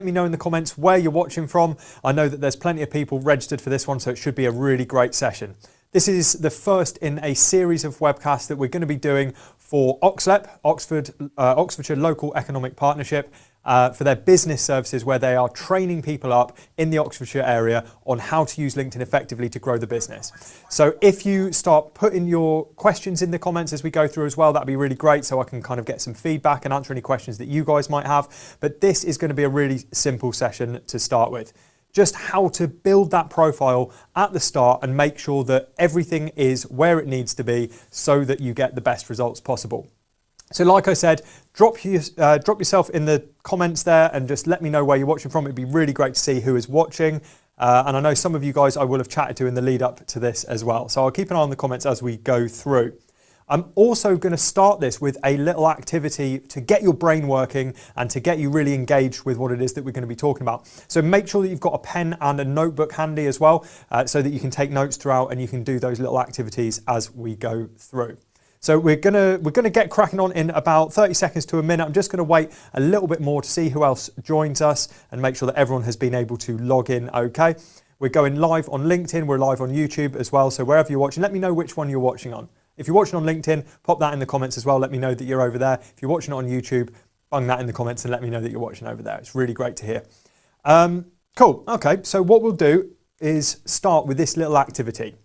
Let me know in the comments where you're watching from. I know that there's plenty of people registered for this one, so it should be a really great session. This is the first in a series of webcasts that we're going to be doing for OXLEP, Oxfordshire Local Economic Partnership, for their business services, where they are training people up in the Oxfordshire area on how to use LinkedIn effectively to grow the business. So if you start putting your questions in the comments as we go through as well, that'd be really great, so I can kind of get some feedback and answer any questions that you guys might have. But this is going to be a really simple session to start with. Just how to build that profile at the start and make sure that everything is where it needs to be so that you get the best results possible. So like I said, drop yourself in the comments there and just let me know where you're watching from. It'd be really great to see who is watching. And I know some of you guys I will have chatted to in the lead up to this as well. So I'll keep an eye on the comments as we go through. I'm also going to start this with a little activity to get your brain working and to get you really engaged with what it is that we're going to be talking about. So make sure that you've got a pen and a notebook handy as well, so that you can take notes throughout and you can do those little activities as we go through. So we're gonna get cracking on in about 30 seconds to a minute. I'm just gonna wait a little bit more to see who else joins us and make sure that everyone has been able to log in okay. We're going live on LinkedIn, we're live on YouTube as well, so wherever you're watching, let me know which one you're watching on. If you're watching on LinkedIn, pop that in the comments as well, let me know that you're over there. If you're watching it on YouTube, bung that in the comments and let me know that you're watching over there. It's really great to hear. Cool, okay, so what we'll do is start with this little activity.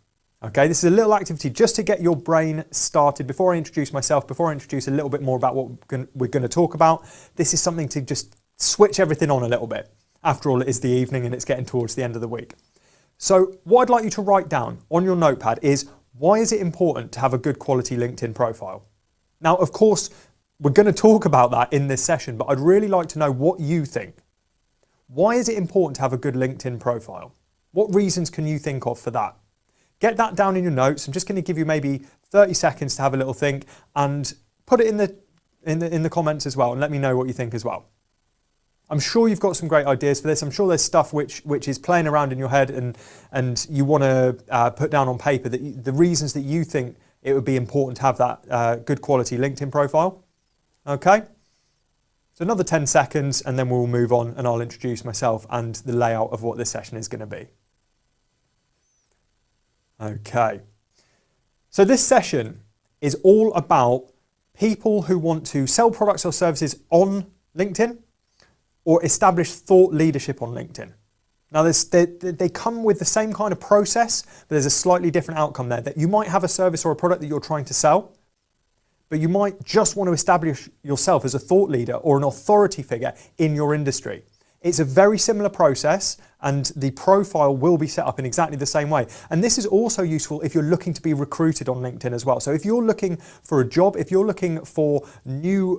Okay, this is a little activity just to get your brain started. Before I introduce myself, before I introduce a little bit more about what we're going to talk about, this is something to just switch everything on a little bit. After all, it is the evening and it's getting towards the end of the week. So what I'd like you to write down on your notepad is, why is it important to have a good quality LinkedIn profile? Now, of course, we're going to talk about that in this session, but I'd really like to know what you think. Why is it important to have a good LinkedIn profile? What reasons can you think of for that? Get that down in your notes. I'm just going to give you maybe 30 seconds to have a little think and put it in the comments as well and let me know what you think as well. I'm sure you've got some great ideas for this. I'm sure there's stuff which is playing around in your head and you want to put down on paper that the reasons that you think it would be important to have that good quality LinkedIn profile. Okay? So another 10 seconds and then we'll move on and I'll introduce myself and the layout of what this session is going to be. Okay, so this session is all about people who want to sell products or services on LinkedIn or establish thought leadership on LinkedIn. Now they come with the same kind of process, but there's a slightly different outcome there. That you might have a service or a product that you're trying to sell, but you might just want to establish yourself as a thought leader or an authority figure in your industry. It's a very similar process and the profile will be set up in exactly the same way. And this is also useful if you're looking to be recruited on LinkedIn as well. So if you're looking for a job, if you're looking for new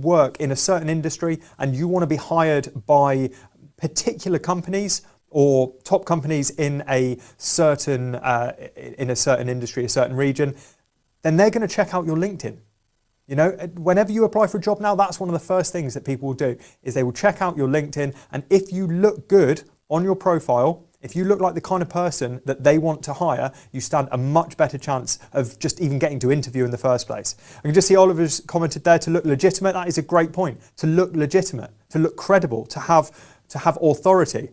work in a certain industry and you want to be hired by particular companies or top companies in a certain industry, a certain region, then they're going to check out your LinkedIn. You know, whenever you apply for a job now, that's one of the first things that people will do, is they will check out your LinkedIn. And if you look good on your profile, if you look like the kind of person that they want to hire, you stand a much better chance of just even getting to interview in the first place. I can just see Oliver's commented there, to look legitimate. That is a great point. To look legitimate, to look credible, to have authority.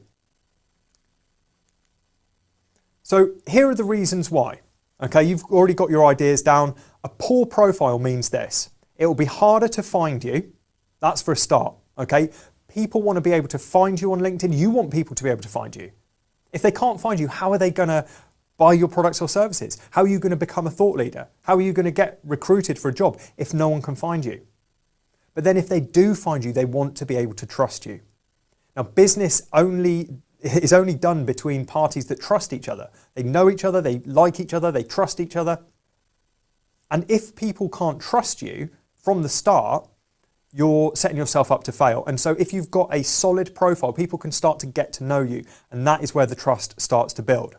So here are the reasons why. Okay, you've already got your ideas down. A poor profile means this. It will be harder to find you. That's for a start, okay? People want to be able to find you on LinkedIn. You want people to be able to find you. If they can't find you, how are they going to buy your products or services? How are you going to become a thought leader? How are you going to get recruited for a job if no one can find you? But then if they do find you, they want to be able to trust you. Now, business is only done between parties that trust each other. They know each other, they like each other, they trust each other. And if people can't trust you from the start, you're setting yourself up to fail. And so if you've got a solid profile, people can start to get to know you, and that is where the trust starts to build.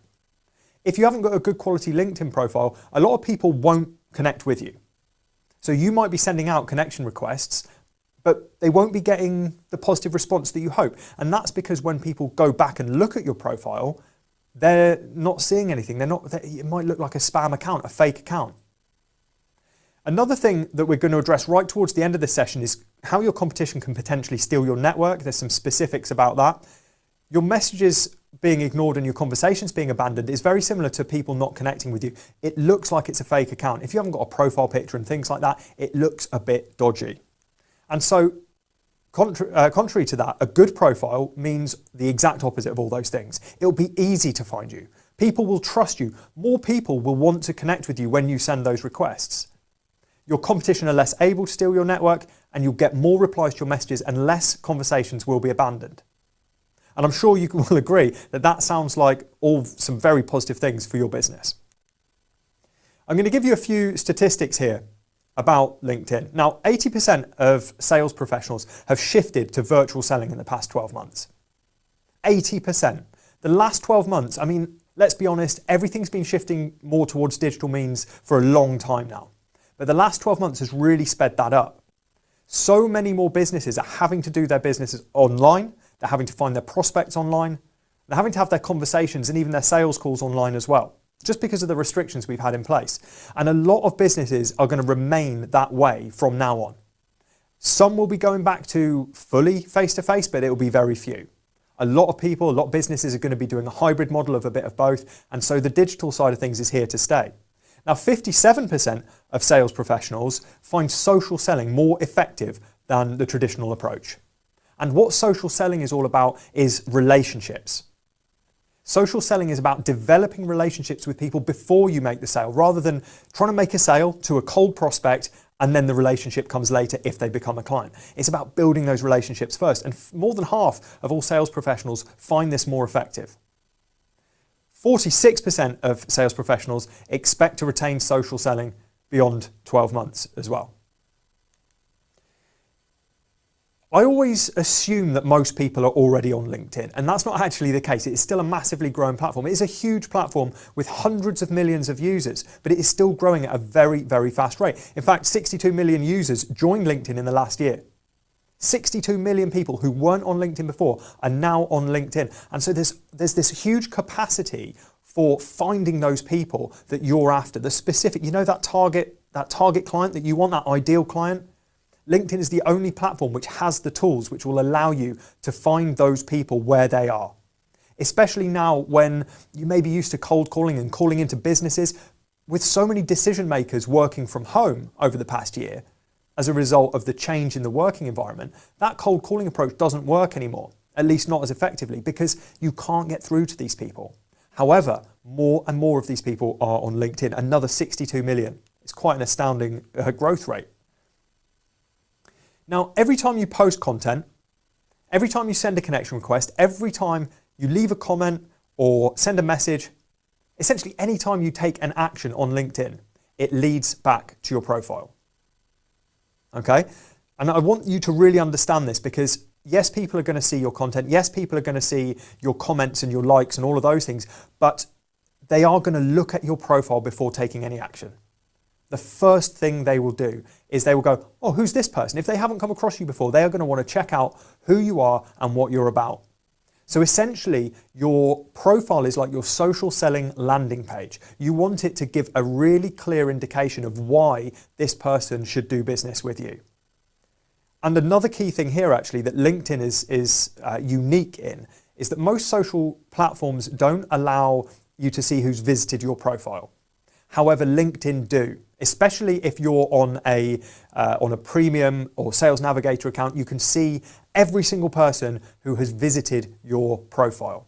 If you haven't got a good quality LinkedIn profile, a lot of people won't connect with you. So you might be sending out connection requests, but they won't be getting the positive response that you hope. And that's because when people go back and look at your profile, they're not seeing anything. It might look like a spam account, a fake account. Another thing that we're going to address right towards the end of this session is how your competition can potentially steal your network. There's some specifics about that. Your messages being ignored and your conversations being abandoned is very similar to people not connecting with you. It looks like it's a fake account. If you haven't got a profile picture and things like that, it looks a bit dodgy. And so, contrary to that, a good profile means the exact opposite of all those things. It'll be easy to find you. People will trust you. More people will want to connect with you when you send those requests. Your competition are less able to steal your network, and you'll get more replies to your messages and less conversations will be abandoned. And I'm sure you will agree that that sounds like all some very positive things for your business. I'm going to give you a few statistics here about LinkedIn. Now, 80% of sales professionals have shifted to virtual selling in the past 12 months. 80%. The last 12 months, I mean, let's be honest, everything's been shifting more towards digital means for a long time now. But the last 12 months has really sped that up. So many more businesses are having to do their businesses online. They're having to find their prospects online. They're having to have their conversations and even their sales calls online as well, just because of the restrictions we've had in place. And a lot of businesses are going to remain that way from now on. Some will be going back to fully face-to-face, but it will be very few. A lot of people, a lot of businesses are going to be doing a hybrid model of a bit of both. And so the digital side of things is here to stay. Now, 57% of sales professionals find social selling more effective than the traditional approach. And what social selling is all about is relationships. Social selling is about developing relationships with people before you make the sale, rather than trying to make a sale to a cold prospect and then the relationship comes later if they become a client. It's about building those relationships first. And more than half of all sales professionals find this more effective. 46% of sales professionals expect to retain social selling beyond 12 months as well. I always assume that most people are already on LinkedIn, and that's not actually the case. It is still a massively growing platform. It is a huge platform with hundreds of millions of users, but it is still growing at a very, very fast rate. In fact, 62 million users joined LinkedIn in the last year. 62 million people who weren't on LinkedIn before are now on LinkedIn. And so there's this huge capacity for finding those people that you're after, the specific, you know, that target client that you want, that ideal client. LinkedIn is the only platform which has the tools which will allow you to find those people where they are. Especially now when you may be used to cold calling and calling into businesses, with so many decision makers working from home over the past year, as a result of the change in the working environment, that cold calling approach doesn't work anymore, at least not as effectively, because you can't get through to these people. However, more and more of these people are on LinkedIn, another 62 million. It's quite an astounding growth rate. Now, every time you post content, every time you send a connection request, every time you leave a comment or send a message, essentially any time you take an action on LinkedIn, it leads back to your profile. Okay? And I want you to really understand this, because yes, people are going to see your content. Yes, people are going to see your comments and your likes and all of those things, but they are going to look at your profile before taking any action. The first thing they will do is they will go, oh, who's this person? If they haven't come across you before, they are going to want to check out who you are and what you're about. So essentially, your profile is like your social selling landing page. You want it to give a really clear indication of why this person should do business with you. And another key thing here, actually, that LinkedIn is unique in, is that most social platforms don't allow you to see who's visited your profile. However, LinkedIn do. Especially if you're on a premium or sales navigator account, you can see every single person who has visited your profile.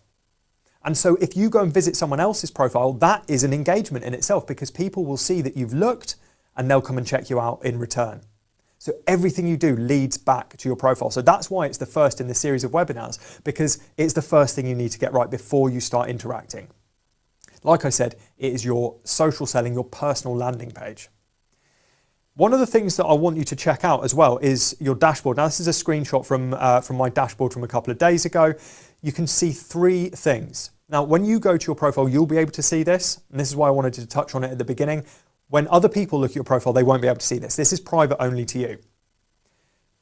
And so if you go and visit someone else's profile, that is an engagement in itself, because people will see that you've looked and they'll come and check you out in return. So everything you do leads back to your profile. So that's why it's the first in the series of webinars, because it's the first thing you need to get right before you start interacting. Like I said, it is your social selling, your personal landing page. One of the things that I want you to check out as well is your dashboard. Now, this is a screenshot from my dashboard from a couple of days ago. You can see three things. Now, when you go to your profile, you'll be able to see this. And this is why I wanted to touch on it at the beginning. When other people look at your profile, they won't be able to see this. This is private only to you.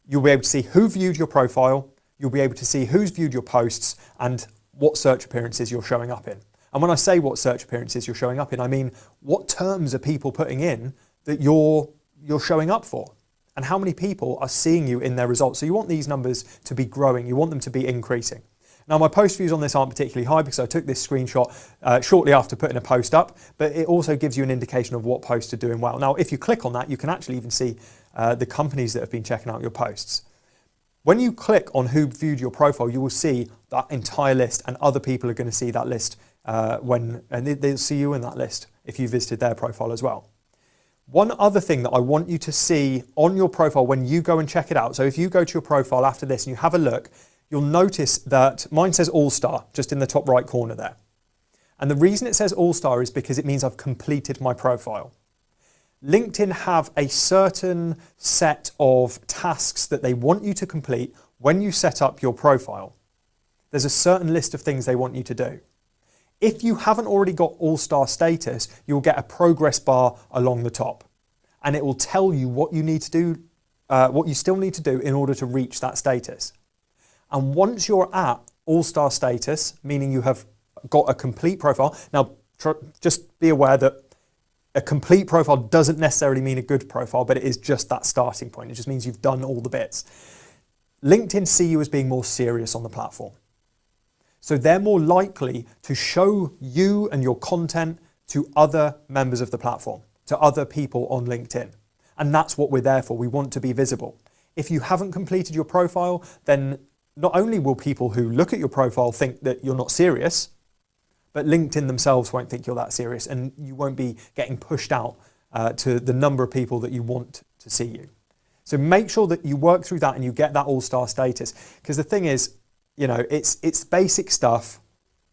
You'll be able to see who viewed your profile. You'll be able to see who's viewed your posts and what search appearances you're showing up in. And when I say what search appearances you're showing up in, I mean what terms are people putting in that you're you're showing up for and how many people are seeing you in their results. So you want these numbers to be growing. You want them to be increasing. Now, my post views on this aren't particularly high because I took this screenshot shortly after putting a post up, but it also gives you an indication of what posts are doing well. Now, if you click on that, you can actually even see the companies that have been checking out your posts. When you click on who viewed your profile, you will see that entire list, and other people are going to see that list and they'll see you in that list if you visited their profile as well. One other thing that I want you to see on your profile when you go and check it out, so if you go to your profile after this and you have a look, you'll notice that mine says All-Star just in the top right corner there. And the reason it says All-Star is because it means I've completed my profile. LinkedIn have a certain set of tasks that they want you to complete when you set up your profile. There's a certain list of things they want you to do. If you haven't already got All-Star status, you'll get a progress bar along the top, and it will tell you what you need to do, what you still need to do in order to reach that status. And once you're at All-Star status, meaning you have got a complete profile, now just be aware that a complete profile doesn't necessarily mean a good profile, but it is just that starting point. It just means you've done all the bits. LinkedIn see you as being more serious on the platform. So they're more likely to show you and your content to other members of the platform, to other people on LinkedIn. And that's what we're there for. We want to be visible. If you haven't completed your profile, then not only will people who look at your profile think that you're not serious, but LinkedIn themselves won't think you're that serious, and you won't be getting pushed out to the number of people that you want to see you. So make sure that you work through that and you get that all-star status. Because the thing is, you know, it's basic stuff.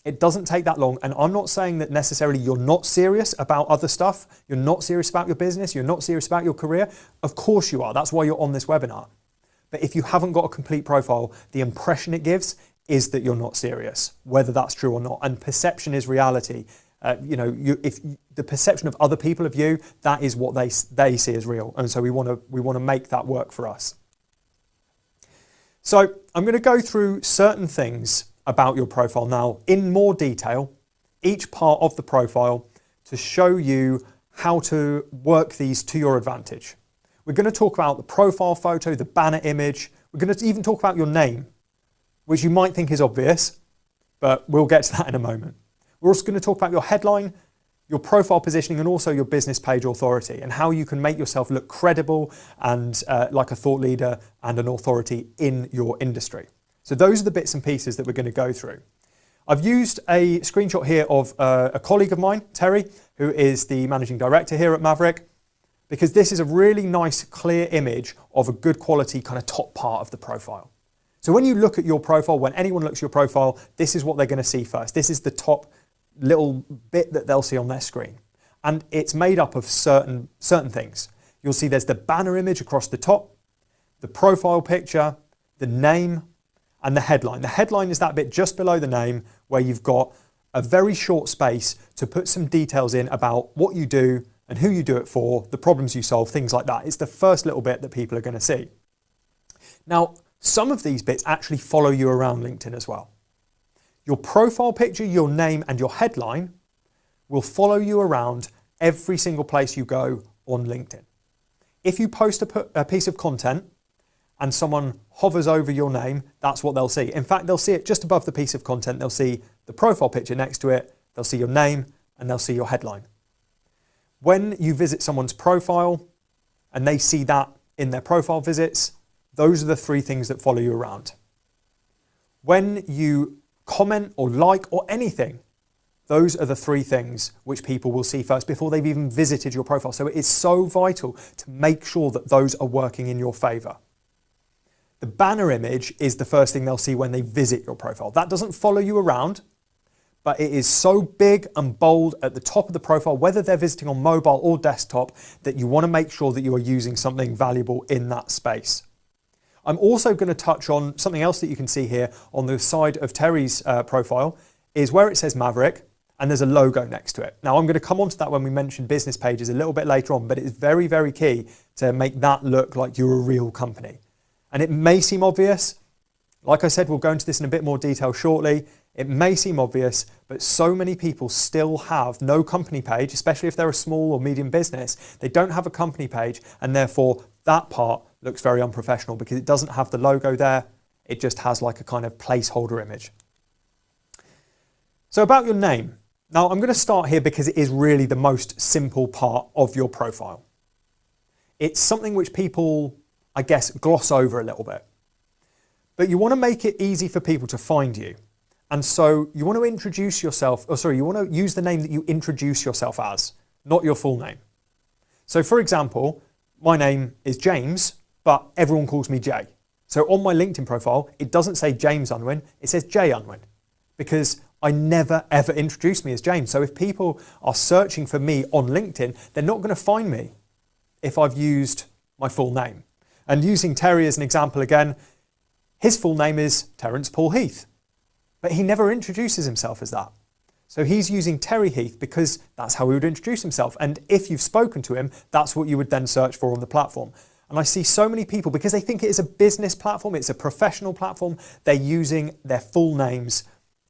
It doesn't take that long. And I'm not saying that necessarily you're not serious about other stuff. You're not serious about your business. You're not serious about your career. Of course you are. That's why you're on this webinar. But if you haven't got a complete profile, the impression it gives is that you're not serious, whether that's true or not. And perception is reality. If the perception of other people of you, that is what they see as real. And so we want to make that work for us. So I'm going to go through certain things about your profile now in more detail, each part of the profile, to show you how to work these to your advantage. We're going to talk about the profile photo, the banner image. We're going to even talk about your name, which you might think is obvious, but we'll get to that in a moment. We're also going to talk about your headline, your profile positioning, and also your business page authority, and how you can make yourself look credible and like a thought leader and an authority in your industry. So those are the bits and pieces that we're going to go through. I've used a screenshot here of a colleague of mine, Terry, who is the managing director here at Maverick, because this is a really nice, clear image of a good quality kind of top part of the profile. So when you look at your profile, when anyone looks at your profile, this is what they're going to see first. This is the top little bit that they'll see on their screen. And it's made up of certain things. You'll see there's the banner image across the top, the profile picture, the name, and the headline. The headline is that bit just below the name where you've got a very short space to put some details in about what you do and who you do it for, the problems you solve, things like that. It's the first little bit that people are going to see. Now, some of these bits actually follow you around LinkedIn as well. Your profile picture, your name, and your headline will follow you around every single place you go on LinkedIn. If you post a piece of content and someone hovers over your name, that's what they'll see. In fact, they'll see it just above the piece of content. They'll see the profile picture next to it, they'll see your name, and they'll see your headline. When you visit someone's profile and they see that in their profile visits, those are the three things that follow you around. When you comment or like or anything, those are the three things which people will see first before they've even visited your profile. So it is so vital to make sure that those are working in your favor. The banner image is the first thing they'll see when they visit your profile. That doesn't follow you around, but it is so big and bold at the top of the profile, whether they're visiting on mobile or desktop, that you want to make sure that you are using something valuable in that space. I'm also going to touch on something else that you can see here on the side of Terry's profile, is where it says Maverick and there's a logo next to it. Now I'm going to come on to that when we mention business pages a little bit later on, but it is very, very key to make that look like you're a real company. And it may seem obvious. Like I said, we'll go into this in a bit more detail shortly. It may seem obvious, but so many people still have no company page, especially if they're a small or medium business. They don't have a company page, and therefore that part looks very unprofessional because it doesn't have the logo there. It just has like a kind of placeholder image. So about your name. Now I'm going to start here because it is really the most simple part of your profile. It's something which people, I guess, gloss over a little bit. But you want to make it easy for people to find you. And so you want to introduce yourself, you want to use the name that you introduce yourself as, not your full name. So for example, my name is James, but everyone calls me Jay. So on my LinkedIn profile, it doesn't say James Unwin, it says Jay Unwin, because I never ever introduce me as James. So if people are searching for me on LinkedIn, they're not going to find me if I've used my full name. And using Terry as an example again, his full name is Terence Paul Heath, but he never introduces himself as that. So he's using Terry Heath because that's how he would introduce himself. And if you've spoken to him, that's what you would then search for on the platform. And I see so many people, because they think it is a business platform, it's a professional platform, they're using their full names,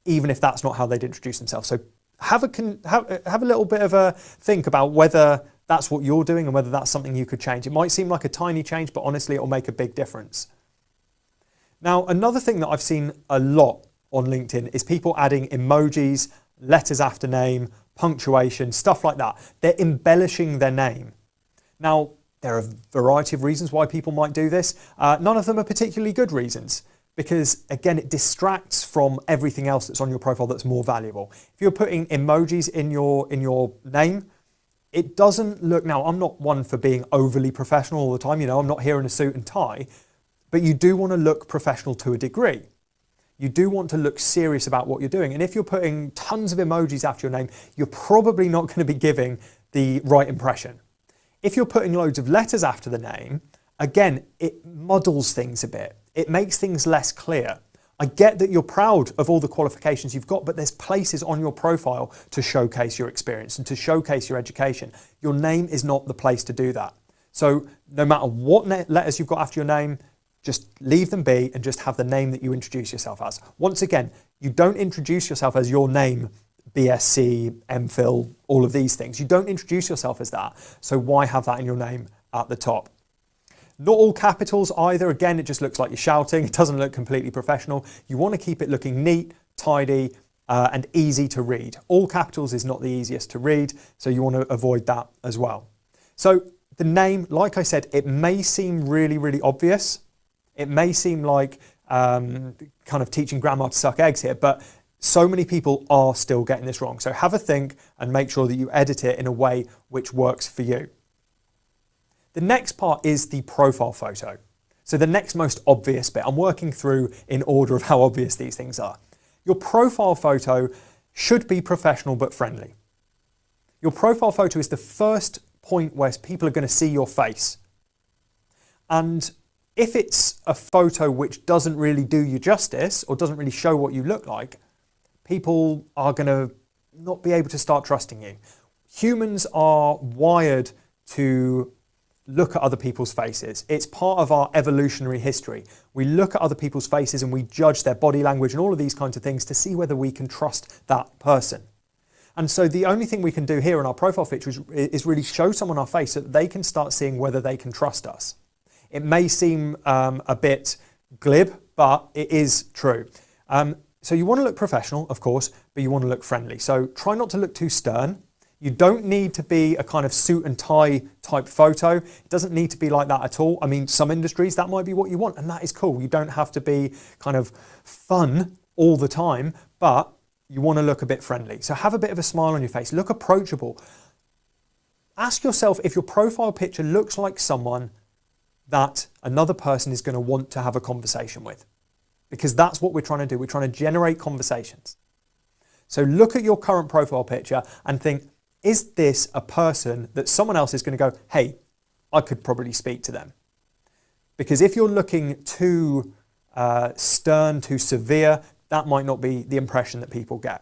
even if that's not how they'd introduce themselves. So have a little bit of a think about whether that's what you're doing and whether that's something you could change. It might seem like a tiny change, but honestly, it'll make a big difference. Now, another thing that I've seen a lot on LinkedIn is people adding emojis, letters after name, punctuation, stuff like that. They're embellishing their name. Now, there are a variety of reasons why people might do this. None of them are particularly good reasons, because again, it distracts from everything else that's on your profile that's more valuable. If you're putting emojis in your name, it doesn't look, now I'm not one for being overly professional all the time, I'm not here in a suit and tie, but you do want to look professional to a degree. You do want to look serious about what you're doing. And if you're putting tons of emojis after your name, you're probably not going to be giving the right impression. If you're putting loads of letters after the name, again, it muddles things a bit. It makes things less clear. I get that you're proud of all the qualifications you've got, but there's places on your profile to showcase your experience and to showcase your education. Your name is not the place to do that. So no matter what letters you've got after your name, just leave them be and just have the name that you introduce yourself as. Once again, you don't introduce yourself as your name, BSc, MPhil, all of these things. You don't introduce yourself as that. So why have that in your name at the top? Not all capitals either. Again, it just looks like you're shouting. It doesn't look completely professional. You want to keep it looking neat, tidy, and easy to read. All capitals is not the easiest to read, so you want to avoid that as well. So the name, like I said, it may seem really, really obvious. It may seem like kind of teaching grandma to suck eggs here, but so many people are still getting this wrong. So have a think and make sure that you edit it in a way which works for you. The next part is the profile photo. So the next most obvious bit, I'm working through in order of how obvious these things are. Your profile photo should be professional but friendly. Your profile photo is the first point where people are going to see your face. And if it's a photo which doesn't really do you justice or doesn't really show what you look like, people are going to not be able to start trusting you. Humans are wired to look at other people's faces. It's part of our evolutionary history. We look at other people's faces and we judge their body language and all of these kinds of things to see whether we can trust that person. And so the only thing we can do here in our profile picture is really show someone our face so that they can start seeing whether they can trust us. It may seem a bit glib, but it is true. So you want to look professional, of course, but you want to look friendly. So try not to look too stern. You don't need to be a kind of suit and tie type photo. It doesn't need to be like that at all. I mean, some industries, that might be what you want, and that is cool. You don't have to be kind of fun all the time, but you want to look a bit friendly. So have a bit of a smile on your face. Look approachable. Ask yourself if your profile picture looks like someone that another person is going to want to have a conversation with. Because that's what we're trying to do. We're trying to generate conversations. So look at your current profile picture and think, is this a person that someone else is going to go, hey, I could probably speak to them? Because if you're looking too stern, too severe, that might not be the impression that people get.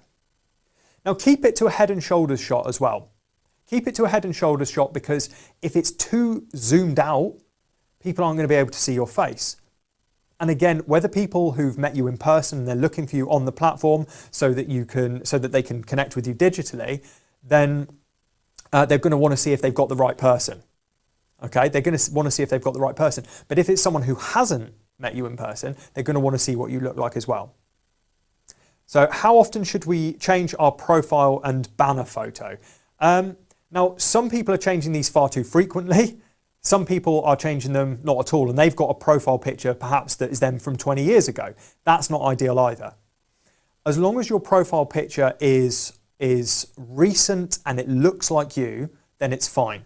Now keep it to a head and shoulders shot as well. Keep it to a head and shoulders shot, because if it's too zoomed out, people aren't going to be able to see your face. And again, whether people who've met you in person and they're looking for you on the platform so that they can connect with you digitally, then they're going to want to see if they've got the right person. Okay, they're going to want to see if they've got the right person. But if it's someone who hasn't met you in person, they're going to want to see what you look like as well. So how often should we change our profile and banner photo? Now, some people are changing these far too frequently. Some people are changing them not at all, and they've got a profile picture perhaps that is them from 20 years ago. That's not ideal either. As long as your profile picture is recent and it looks like you, then it's fine.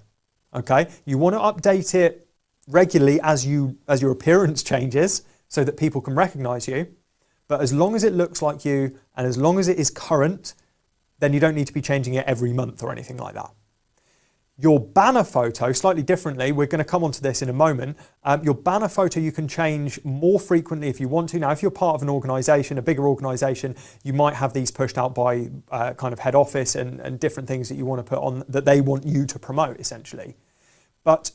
Okay? You want to update it regularly as your appearance changes so that people can recognize you. But as long as it looks like you and as long as it is current, then you don't need to be changing it every month or anything like that. Your banner photo, slightly differently, we're going to come onto this in a moment. Your banner photo you can change more frequently if you want to. Now, if you're part of an organisation, a bigger organisation, you might have these pushed out by kind of head office and different things that you want to put on that they want you to promote, essentially. But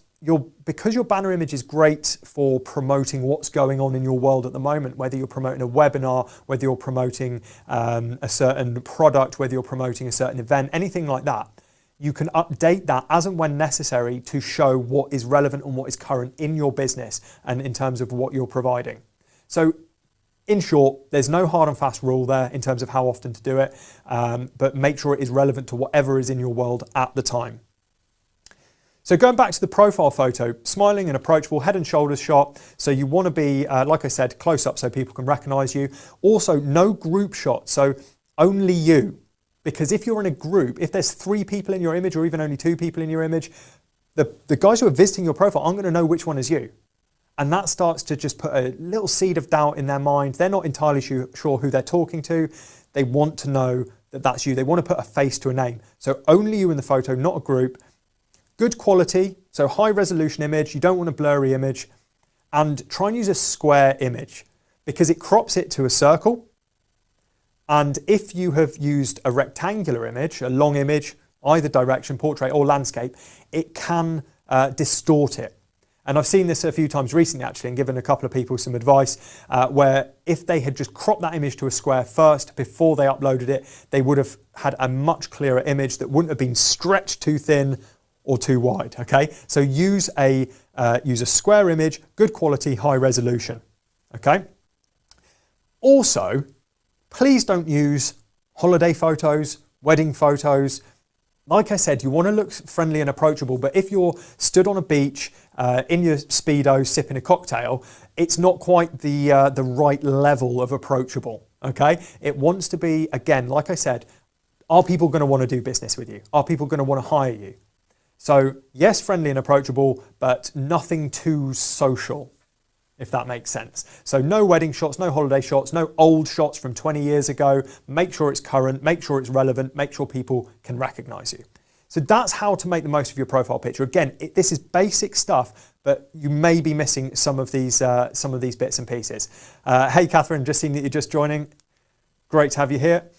because your banner image is great for promoting what's going on in your world at the moment, whether you're promoting a webinar, whether you're promoting a certain product, whether you're promoting a certain event, anything like that, you can update that as and when necessary to show what is relevant and what is current in your business and in terms of what you're providing. So in short, there's no hard and fast rule there in terms of how often to do it, but make sure it is relevant to whatever is in your world at the time. So going back to the profile photo, smiling and approachable, head and shoulders shot. So you want to be, like I said, close up so people can recognize you. Also, no group shot, so only you. Because if you're in a group, if there's 3 people in your image or even only 2 people in your image, the guys who are visiting your profile aren't going to know which one is you. And that starts to just put a little seed of doubt in their mind. They're not entirely sure who they're talking to. They want to know that that's you. They want to put a face to a name. So only you in the photo, not a group. Good quality, so high resolution image. You don't want a blurry image. And try and use a square image because it crops it to a circle. And if you have used a rectangular image, a long image, either direction, portrait or landscape, it can distort it. And I've seen this a few times recently actually and given a couple of people some advice where if they had just cropped that image to a square first before they uploaded it, they would have had a much clearer image that wouldn't have been stretched too thin or too wide, okay? So use a square image, good quality, high resolution, okay? Also, please don't use holiday photos, wedding photos. Like I said, you want to look friendly and approachable, but if you're stood on a beach in your Speedo sipping a cocktail, it's not quite the right level of approachable, okay? It wants to be, again, like I said, are people going to want to do business with you? Are people going to want to hire you? So yes, friendly and approachable, but nothing too social, if that makes sense. So no wedding shots, no holiday shots, no old shots from 20 years ago. Make sure it's current, make sure it's relevant, make sure people can recognize you. So that's how to make the most of your profile picture. Again, this is basic stuff, but you may be missing some of these bits and pieces. Hey, Catherine, just seen that you're just joining. Great to have you here.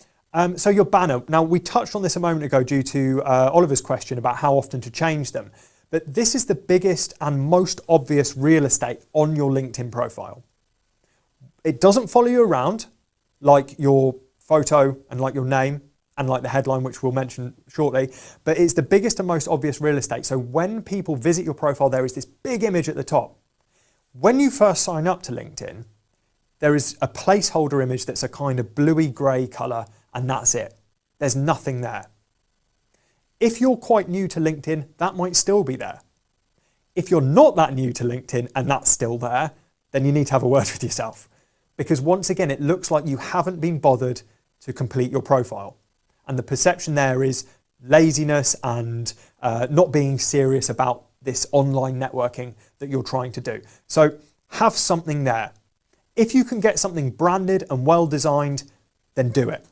So your banner. Now, we touched on this a moment ago due to Oliver's question about how often to change them. But this is the biggest and most obvious real estate on your LinkedIn profile. It doesn't follow you around like your photo and like your name and like the headline, which we'll mention shortly, but it's the biggest and most obvious real estate. So when people visit your profile, there is this big image at the top. When you first sign up to LinkedIn, there is a placeholder image that's a kind of bluey grey colour, and that's it. There's nothing there. If you're quite new to LinkedIn, that might still be there. If you're not that new to LinkedIn and that's still there, then you need to have a word with yourself. Because once again, it looks like you haven't been bothered to complete your profile. And the perception there is laziness and not being serious about this online networking that you're trying to do. So have something there. If you can get something branded and well designed, then do it.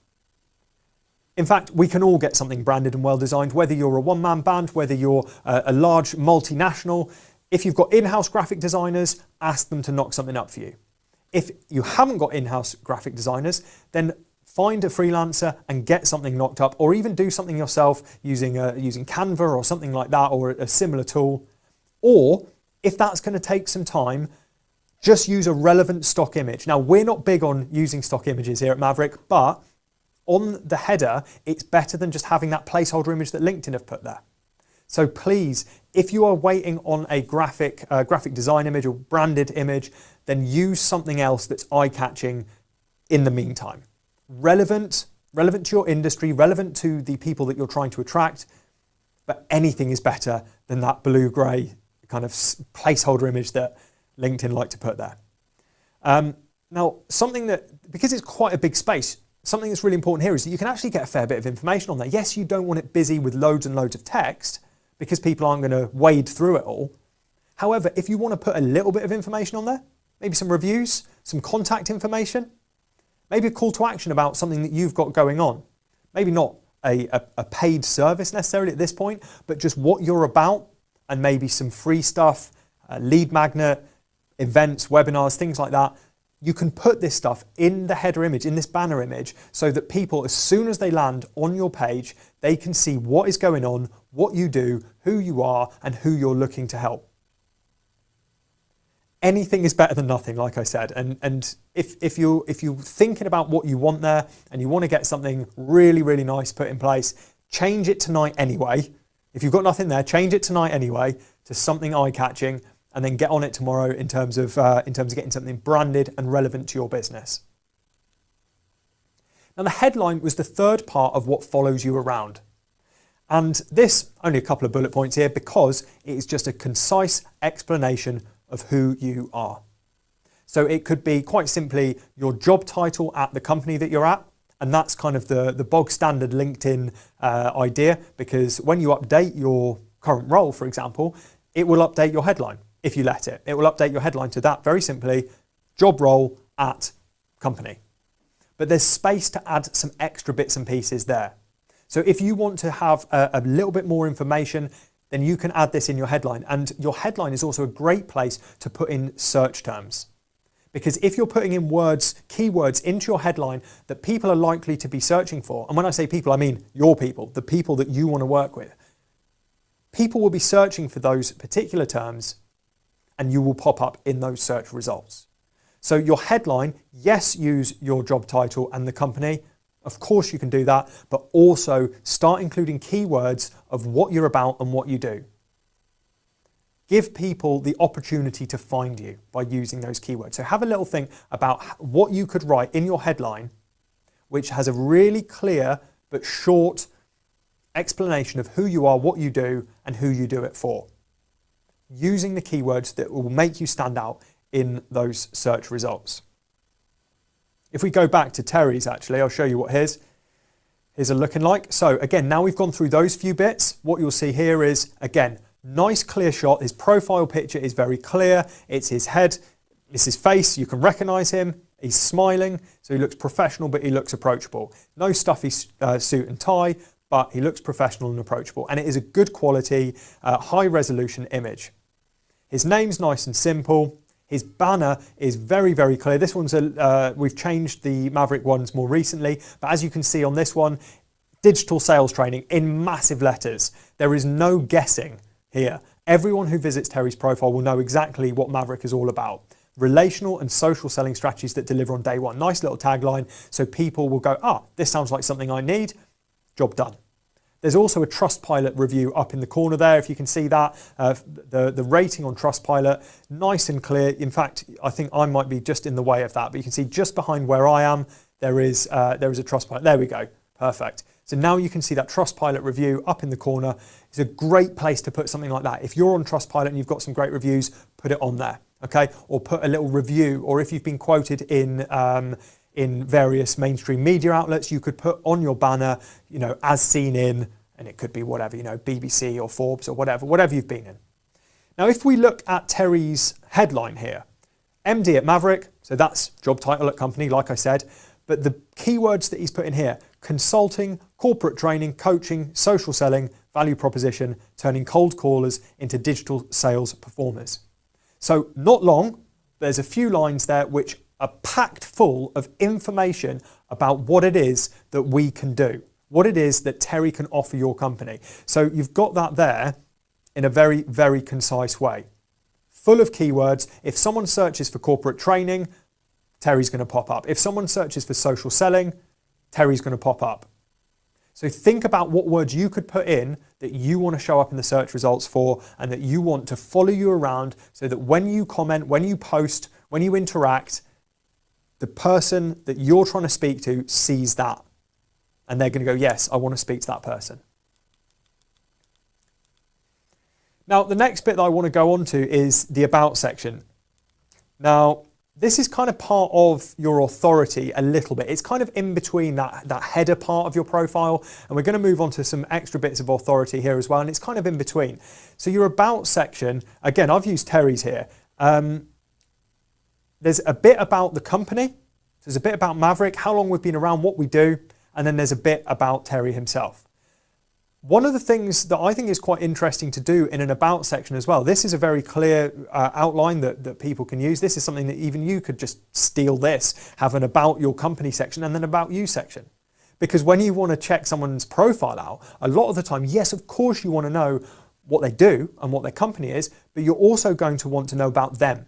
In fact, we can all get something branded and well designed, whether you're a one-man band, whether you're a large multinational. If you've got in-house graphic designers, ask them to knock something up for you. If you haven't got in-house graphic designers, then find a freelancer and get something knocked up, or even do something yourself using Canva or something like that, or a similar tool. Or if that's going to take some time, Just use a relevant stock image. Now, we're not big on using stock images here at Maverick, but on the header, it's better than just having that placeholder image that LinkedIn have put there. So please, if you are waiting on a graphic design image or branded image, then use something else that's eye-catching in the meantime. Relevant to your industry, relevant to the people that you're trying to attract, but anything is better than that blue-grey kind of placeholder image that LinkedIn like to put there. Now, something that, because it's quite a big space, something that's really important here is that you can actually get a fair bit of information on there. Yes, you don't want it busy with loads and loads of text because people aren't going to wade through it all. However, if you want to put a little bit of information on there, maybe some reviews, some contact information, maybe a call to action about something that you've got going on. Maybe not a paid service necessarily at this point, but just what you're about and maybe some free stuff, lead magnet, events, webinars, things like that. You can put this stuff in the header image, in this banner image, so that people, as soon as they land on your page, they can see what is going on, what you do, who you are, and who you're looking to help. Anything is better than nothing, like I said. And if you're thinking about what you want there and you want to get something really, really nice put in place, change it tonight anyway. If you've got nothing there, change it tonight anyway to something eye-catching, and then get on it tomorrow in terms of getting something branded and relevant to your business. Now, the headline was the third part of what follows you around. And this, only a couple of bullet points here, because it is just a concise explanation of who you are. So it could be quite simply your job title at the company that you're at, and that's kind of the bog standard LinkedIn idea, because when you update your current role, for example, it will update your headline if you let it. It will update your headline to that, very simply, job role at company. But there's space to add some extra bits and pieces there. So if you want to have a little bit more information, then you can add this in your headline. And your headline is also a great place to put in search terms. Because if you're putting in keywords into your headline that people are likely to be searching for, and when I say people, I mean your people, the people that you want to work with, people will be searching for those particular terms and you will pop up in those search results. So your headline, yes, use your job title and the company. Of course you can do that, but also start including keywords of what you're about and what you do. Give people the opportunity to find you by using those keywords. So have a little think about what you could write in your headline, which has a really clear but short explanation of who you are, what you do, and who you do it for, using the keywords that will make you stand out in those search results. If we go back to Terry's, actually, I'll show you what his are looking like. So again, now we've gone through those few bits. What you'll see here is, again, nice clear shot. His profile picture is very clear. It's his head, it's his face. You can recognize him. He's smiling, so he looks professional, but he looks approachable. No stuffy suit and tie, but he looks professional and approachable. And it is a good quality, high resolution image. His name's nice and simple. His banner is very, very clear. This one's we've changed the Maverick ones more recently, but as you can see on this one, digital sales training in massive letters. There is no guessing here. Everyone who visits Terry's profile will know exactly what Maverick is all about. Relational and social selling strategies that deliver on day one. Nice little tagline, so people will go, this sounds like something I need. Job done. There's also a Trustpilot review up in the corner there, if you can see that. The rating on Trustpilot, nice and clear. In fact, I think I might be just in the way of that, but you can see just behind where I am, there is a Trustpilot. There we go, perfect. So now you can see that Trustpilot review up in the corner. It's a great place to put something like that. If you're on Trustpilot and you've got some great reviews, put it on there, okay? Or put a little review, or if you've been quoted in various mainstream media outlets, you could put on your banner, as seen in, and it could be whatever, BBC or Forbes or whatever you've been in. Now, if we look at Terry's headline here, MD at Maverick, so that's job title at company, like I said, but the keywords that he's put in here, consulting, corporate training, coaching, social selling, value proposition, turning cold callers into digital sales performers. So not long, there's a few lines there which are packed full of information about what it is that we can do, what it is that Terry can offer your company. So you've got that there in a very, very concise way. full of keywords. If someone searches for corporate training, Terry's going to pop up. If someone searches for social selling, Terry's going to pop up. So think about what words you could put in that you want to show up in the search results for and that you want to follow you around so that when you comment, when you post, when you interact, the person that you're trying to speak to sees that. And they're going to go, yes, I want to speak to that person. Now, the next bit that I want to go on to is the about section. Now, this is kind of part of your authority a little bit. It's kind of in between that header part of your profile. And we're going to move on to some extra bits of authority here as well. And it's kind of in between. So your about section, again, I've used Terry's here. There's a bit about the company. There's a bit about Maverick, how long we've been around, what we do. And then there's a bit about Terry himself. One of the things that I think is quite interesting to do in an about section as well, this is a very clear outline that people can use. This is something that even you could just steal this, have an about your company section and then about you section. Because when you want to check someone's profile out, a lot of the time, yes, of course you want to know what they do and what their company is, but you're also going to want to know about them.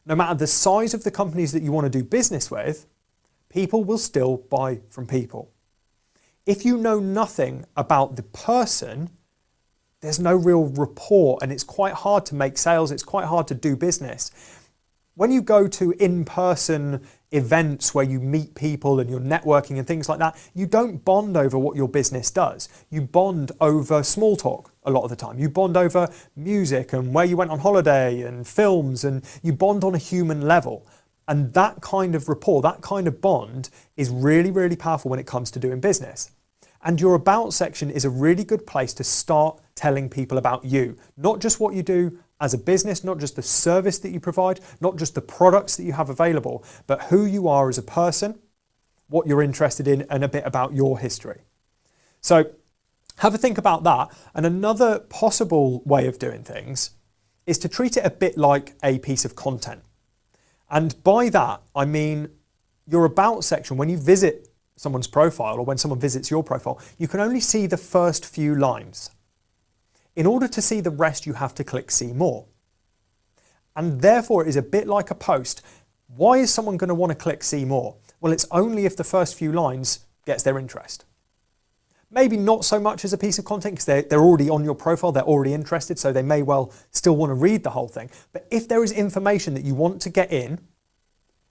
No matter the size of the companies that you want to do business with, people will still buy from people. If you know nothing about the person, there's no real rapport and it's quite hard to make sales, it's quite hard to do business. When you go to in-person events where you meet people and you're networking and things like that, you don't bond over what your business does. You bond over small talk a lot of the time. You bond over music and where you went on holiday and films, and you bond on a human level. And that kind of rapport, that kind of bond is really, really powerful when it comes to doing business. And your about section is a really good place to start telling people about you. Not just what you do as a business, not just the service that you provide, not just the products that you have available, but who you are as a person, what you're interested in, and a bit about your history. So have a think about that. And another possible way of doing things is to treat it a bit like a piece of content. And by that, I mean your about section, when you visit someone's profile or when someone visits your profile, you can only see the first few lines. In order to see the rest, you have to click see more. And therefore, it is a bit like a post. Why is someone going to want to click see more? Well, it's only if the first few lines gets their interest. Maybe not so much as a piece of content because they're already on your profile, they're already interested, so they may well still want to read the whole thing. But if there is information that you want to get in,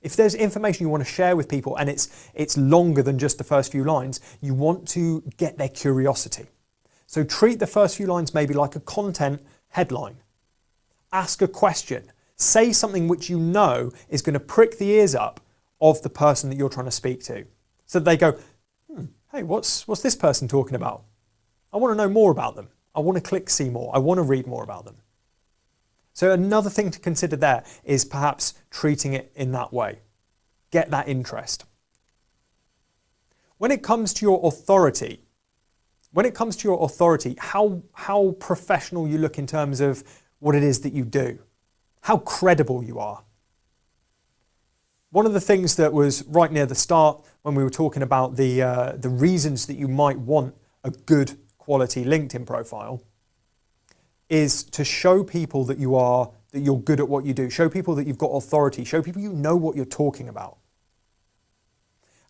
if there's information you want to share with people and it's longer than just the first few lines, you want to get their curiosity. So treat the first few lines maybe like a content headline. Ask a question. Say something which you know is going to prick the ears up of the person that you're trying to speak to. So that they go, hey, what's this person talking about? I want to know more about them. I want to click see more. I want to read more about them. So another thing to consider there is perhaps treating it in that way. Get that interest. When it comes to your authority, how professional you look in terms of what it is that you do, how credible you are. One of the things that was right near the start when we were talking about the reasons that you might want a good quality LinkedIn profile is to show people that you're good at what you do. Show people that you've got authority. Show people you know what you're talking about.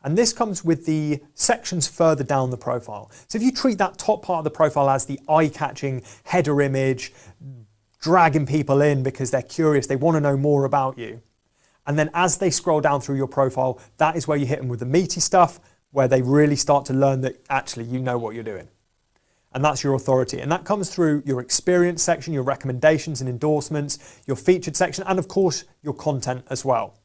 And this comes with the sections further down the profile. So if you treat that top part of the profile as the eye-catching header image, dragging people in because they're curious, they want to know more about you. And then as they scroll down through your profile, that is where you hit them with the meaty stuff, where they really start to learn that actually you know what you're doing. And that's your authority. And that comes through your experience section, your recommendations and endorsements, your featured section, and of course, your content as well.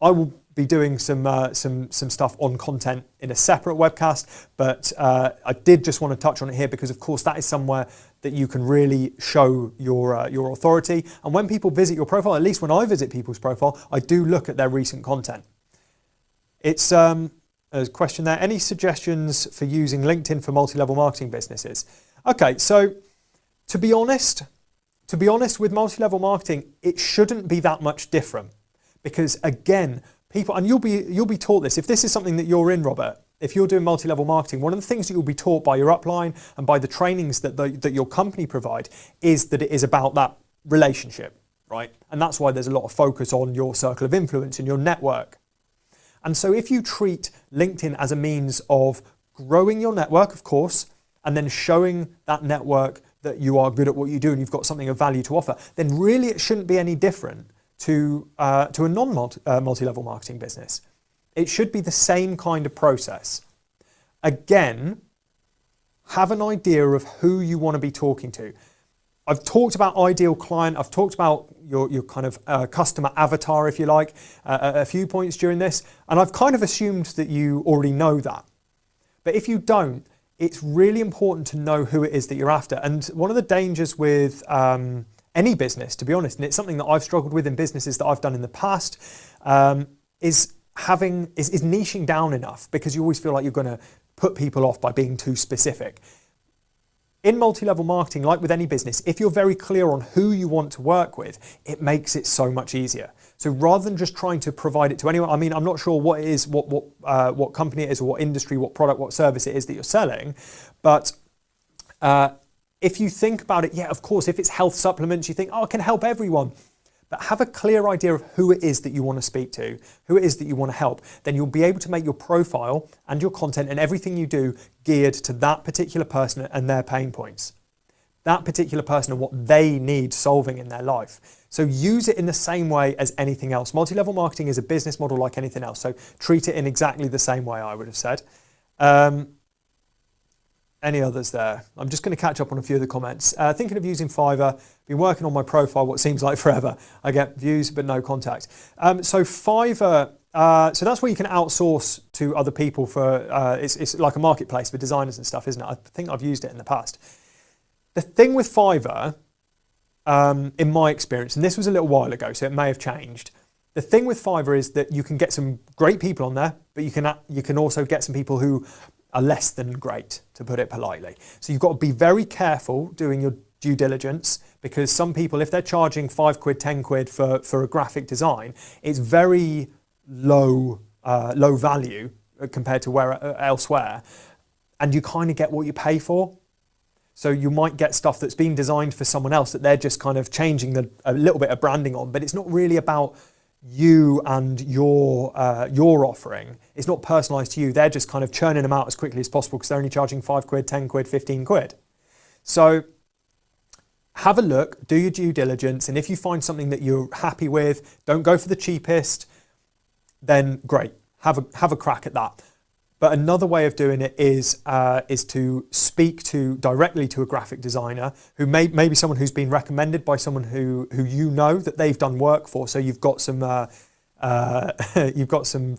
I will be doing some stuff on content in a separate webcast, but I did just want to touch on it here because, of course, that is somewhere that you can really show your authority. And when people visit your profile, at least when I visit people's profile, I do look at their recent content. It's there's a question there. Any suggestions for using LinkedIn for multi-level marketing businesses? Okay, so to be honest with multi-level marketing, it shouldn't be that much different because again, people, and you'll be taught this. If this is something that you're in, Robert, if you're doing multi-level marketing, one of the things that you'll be taught by your upline and by the trainings that your company provide is that it is about relationship, right? And that's why there's a lot of focus on your circle of influence and your network. And so if you treat LinkedIn as a means of growing your network, of course, and then showing that network that you are good at what you do and you've got something of value to offer, then really it shouldn't be any different to a non-multi-level marketing business. It should be the same kind of process. Again, have an idea of who you want to be talking to. I've talked about ideal client, I've talked about your kind of customer avatar, if you like, a few points during this, and I've kind of assumed that you already know that. But if you don't, it's really important to know who it is that you're after. And one of the dangers with any business, to be honest, and it's something that I've struggled with in businesses that I've done in the past, is niching down enough, because you always feel like you're going to put people off by being too specific. In multi-level marketing, like with any business, if you're very clear on who you want to work with, it makes it so much easier. So rather than just trying to provide it to anyone, I mean, I'm not sure what it is, what company it is, or what industry, what product, what service it is that you're selling, but if you think about it, yeah, of course, if it's health supplements, you think, oh, it can help everyone. But have a clear idea of who it is that you want to speak to, who it is that you want to help. Then you'll be able to make your profile and your content and everything you do geared to that particular person and their pain points. That particular person and what they need solving in their life. So use it in the same way as anything else. Multi-level marketing is a business model like anything else. So treat it in exactly the same way, I would have said. Any others there? I'm just going to catch up on a few of the comments. Thinking of using Fiverr, been working on my profile what seems like forever. I get views but no contact. So Fiverr, so that's where you can outsource to other people for, it's like a marketplace for designers and stuff, isn't it? I think I've used it in the past. The thing with Fiverr, in my experience, and this was a little while ago, so it may have changed. The thing with Fiverr is that you can get some great people on there, but you can also get some people who are less than great, to put it politely. So you've got to be very careful doing your due diligence, because some people, if they're charging 5 quid, 10 quid for a graphic design, it's very low value compared to elsewhere, and you kind of get what you pay for. So you might get stuff that's been designed for someone else that they're just kind of changing a little bit of branding on, but it's not really about you and your offering. It's not personalised to you. They're just kind of churning them out as quickly as possible because they're only charging 5 quid, 10 quid, 15 quid. So have a look, do your due diligence, and if you find something that you're happy with, don't go for the cheapest, then great, have a crack at that. But another way of doing it is to speak directly to a graphic designer who maybe someone who's been recommended by someone who you know that they've done work for. So you've got some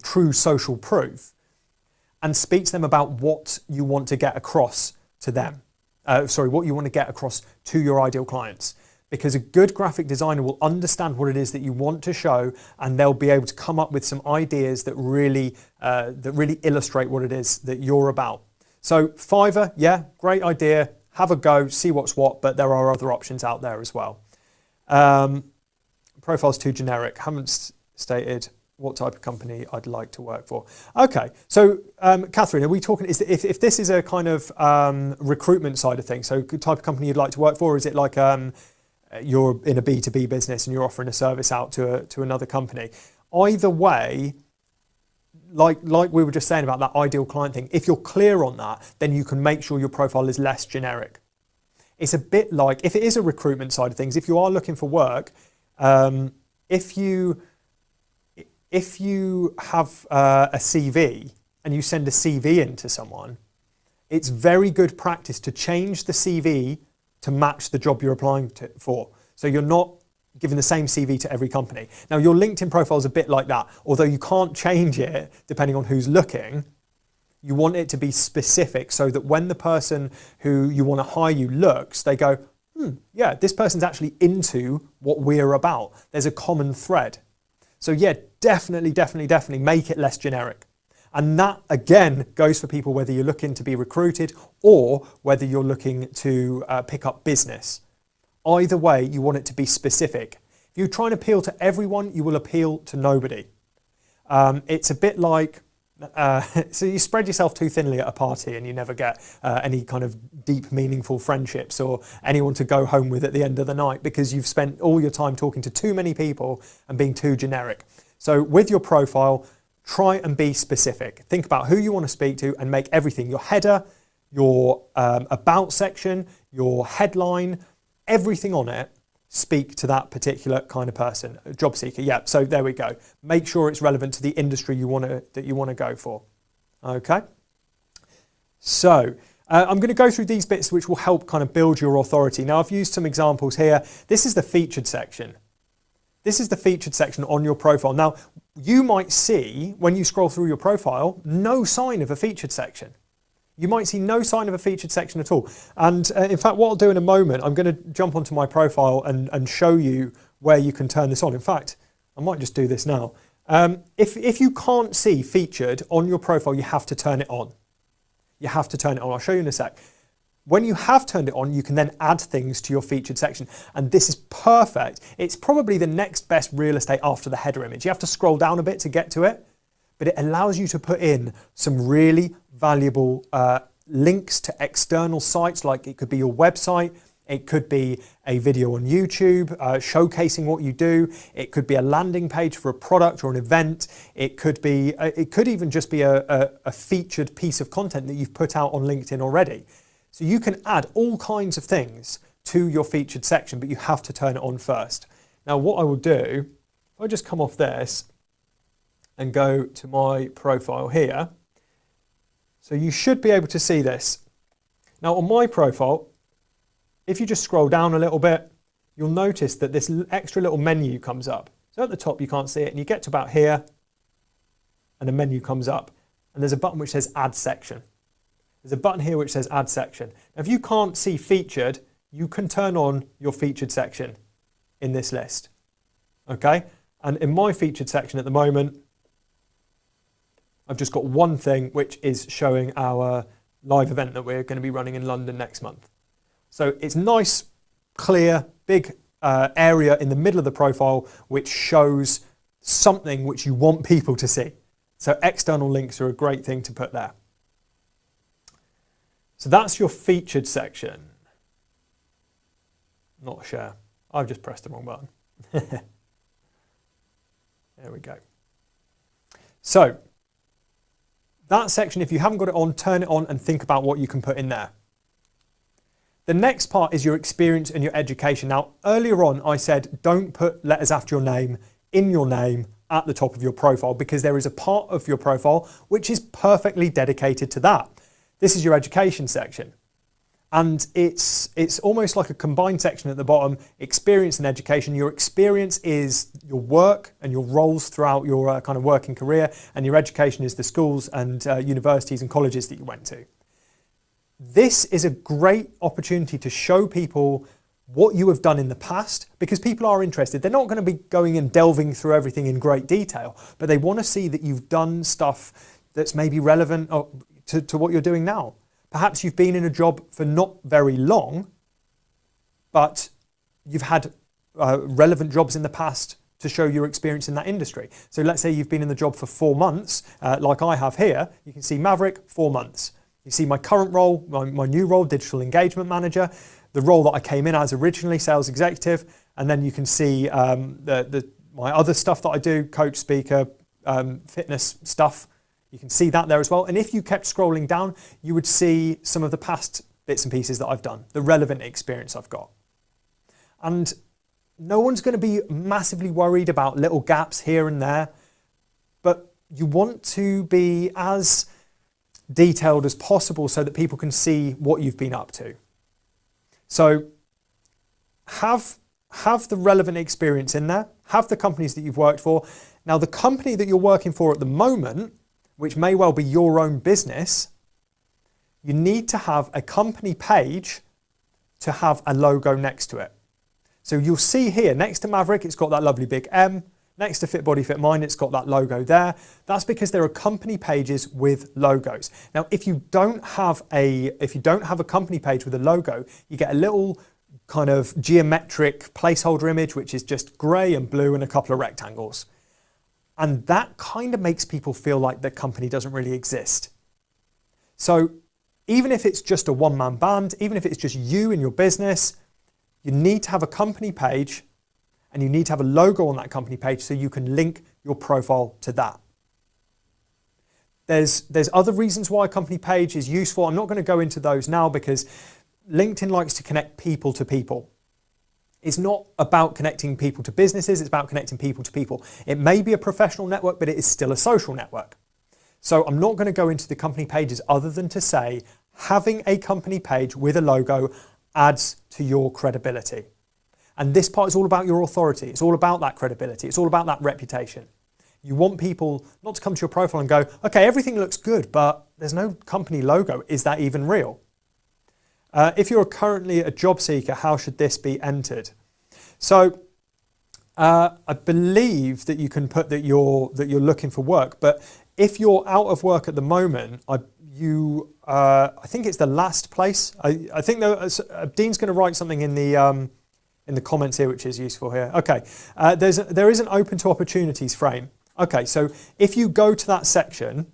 true social proof, and speak to them about what you want to get across to them. What you want to get across to your ideal clients. Because a good graphic designer will understand what it is that you want to show, and they'll be able to come up with some ideas that really illustrate what it is that you're about. So Fiverr, yeah, great idea. Have a go, see what's what, but there are other options out there as well. Profile's too generic. Haven't stated what type of company I'd like to work for. Okay, so Catherine, are we talking, if this is a kind of recruitment side of things, so type of company you'd like to work for, or is it like you're in a B2B business and you're offering a service out to another company? Either way, like we were just saying about that ideal client thing, if you're clear on that, then you can make sure your profile is less generic. It's a bit like, if it is a recruitment side of things, if you are looking for work, if you have a CV and you send a CV in to someone, it's very good practice to change the CV to match the job you're applying for. So you're not giving the same CV to every company. Now your LinkedIn profile is a bit like that. Although you can't change it depending on who's looking, you want it to be specific so that when the person who you want to hire you looks, they go, yeah, this person's actually into what we're about. There's a common thread. So yeah, definitely make it less generic. And that, again, goes for people whether you're looking to be recruited or whether you're looking to pick up business. Either way, you want it to be specific. If you try and appeal to everyone, you will appeal to nobody. It's a bit like So you spread yourself too thinly at a party and you never get any kind of deep, meaningful friendships or anyone to go home with at the end of the night because you've spent all your time talking to too many people and being too generic. So with your profile, try and be specific. Think about who you want to speak to and make everything, your header, your about section, your headline, everything on it, speak to that particular kind of person, a job seeker. Yeah, so there we go. Make sure it's relevant to the industry that you want to go for. Okay. So I'm going to go through these bits which will help kind of build your authority. Now I've used some examples here. This is the featured section. This is the featured section on your profile. Now you might see when you scroll through your profile, no sign of a featured section. You might see no sign of a featured section at all. And in fact, what I'll do in a moment, I'm going to jump onto my profile and show you where you can turn this on. In fact, I might just do this now. If you can't see featured on your profile, you have to turn it on. You have to turn it on. I'll show you in a sec. When you have turned it on, you can then add things to your featured section. And this is perfect. It's probably the next best real estate after the header image. You have to scroll down a bit to get to it, but it allows you to put in some really valuable links to external sites, like it could be your website, it could be a video on YouTube showcasing what you do, it could be a landing page for a product or an event, it could even just be a featured piece of content that you've put out on LinkedIn already. So you can add all kinds of things to your featured section, but you have to turn it on first. Now what I will do, if I just come off this and go to my profile here, so you should be able to see this. Now on my profile, if you just scroll down a little bit, you'll notice that this extra little menu comes up. So at the top you can't see it, and you get to about here, and a menu comes up, and there's a button which says Add Section. There's a button here which says Add Section. Now if you can't see featured, you can turn on your featured section in this list. Okay? And in my featured section at the moment, I've just got one thing, which is showing our live event that we're going to be running in London next month. So it's nice, clear, big area in the middle of the profile, which shows something which you want people to see. So external links are a great thing to put there. So that's your featured section. Not share. I've just pressed the wrong button. There we go. So that section, if you haven't got it on, turn it on and think about what you can put in there. The next part is your experience and your education. Now, earlier on, I said, don't put letters after your name in your name at the top of your profile, because there is a part of your profile which is perfectly dedicated to that. This is your education section. And it's almost like a combined section at the bottom, experience and education. Your experience is your work and your roles throughout your kind of working career, and your education is the schools and universities and colleges that you went to. This is a great opportunity to show people what you have done in the past, because people are interested. They're not going to be going and delving through everything in great detail, but they want to see that you've done stuff that's maybe relevant to what you're doing now. Perhaps you've been in a job for not very long, but you've had relevant jobs in the past to show your experience in that industry. So let's say you've been in the job for 4 months, like I have here. You can see Maverick, 4 months. You see my current role, my new role, Digital Engagement Manager, the role that I came in as originally, Sales Executive, and then you can see my other stuff that I do, coach, speaker, fitness stuff. You can see that there as well. And if you kept scrolling down, you would see some of the past bits and pieces that I've done, the relevant experience I've got. And no one's going to be massively worried about little gaps here and there, but you want to be as detailed as possible so that people can see what you've been up to. So have the relevant experience in there, have the companies that you've worked for. Now, the company that you're working for at the moment, which may well be your own business, you need to have a company page to have a logo next to it. So you'll see here, next to Maverick, it's got that lovely big M. Next to Fit Body Fit Mind, it's got that logo there. That's because there are company pages with logos. Now, if you don't have a company page with a logo, you get a little kind of geometric placeholder image, which is just grey and blue and a couple of rectangles. And that kind of makes people feel like the company doesn't really exist. So even if it's just a one-man band, even if it's just you and your business, you need to have a company page and you need to have a logo on that company page so you can link your profile to that. There's other reasons why a company page is useful. I'm not going to go into those now because LinkedIn likes to connect people to people. It's not about connecting people to businesses, it's about connecting people to people. It may be a professional network, but it is still a social network. So I'm not going to go into the company pages other than to say having a company page with a logo adds to your credibility. And this part is all about your authority. It's all about that credibility. It's all about that reputation. You want people not to come to your profile and go, okay, everything looks good, but there's no company logo. Is that even real? If you're currently a job seeker, how should this be entered? So I believe that you can put that you're looking for work, but if you're out of work at the moment, I think it's the last place. I think Dean's going to write something in the comments here, which is useful here. Okay, there is an open to opportunities frame. Okay, so if you go to that section,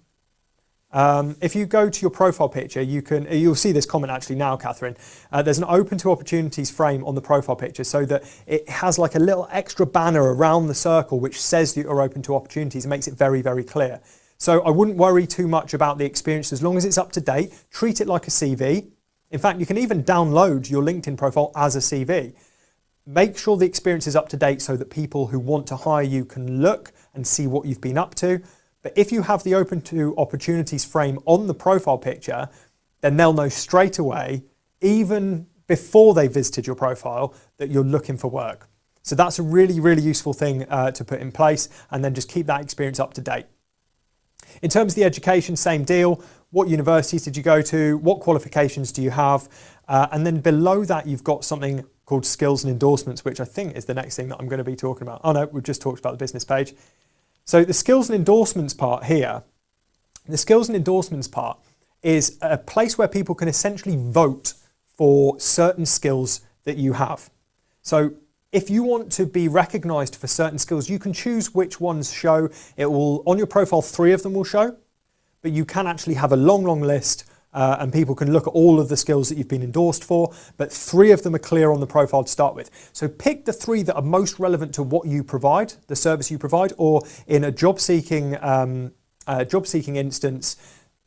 if you go to your profile picture, you'll see this comment actually now, Catherine. There's an open to opportunities frame on the profile picture so that it has like a little extra banner around the circle which says that you're open to opportunities. It makes it very, very clear. So I wouldn't worry too much about the experience as long as it's up to date. Treat it like a CV. In fact, you can even download your LinkedIn profile as a CV. Make sure the experience is up to date so that people who want to hire you can look and see what you've been up to. But if you have the open to opportunities frame on the profile picture, then they'll know straight away, even before they visited your profile, that you're looking for work. So that's a really, really useful thing to put in place, and then just keep that experience up to date. In terms of the education, same deal. What universities did you go to? What qualifications do you have? And then below that, you've got something called skills and endorsements, which I think is the next thing that I'm going to be talking about. Oh no, we've just talked about the business page. So the skills and endorsements part here, the skills and endorsements part is a place where people can essentially vote for certain skills that you have. So if you want to be recognized for certain skills, you can choose which ones show. It will, on your profile, 3 of them will show, but you can actually have a long, long list and people can look at all of the skills that you've been endorsed for, but 3 of them are clear on the profile to start with. So pick the 3 that are most relevant to what you provide, the service you provide, or in a job seeking instance,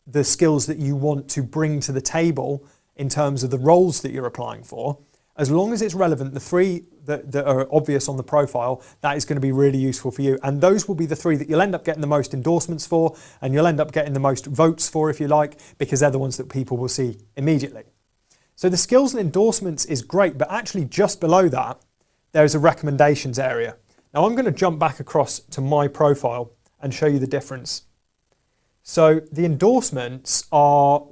the skills that you want to bring to the table in terms of the roles that you're applying for. As long as it's relevant, the 3 that are obvious on the profile, that is going to be really useful for you. And those will be the 3 that you'll end up getting the most endorsements for, and you'll end up getting the most votes for, if you like, because they're the ones that people will see immediately. So the skills and endorsements is great, but actually just below that, there's a recommendations area. Now I'm going to jump back across to my profile and show you the difference. So the endorsements are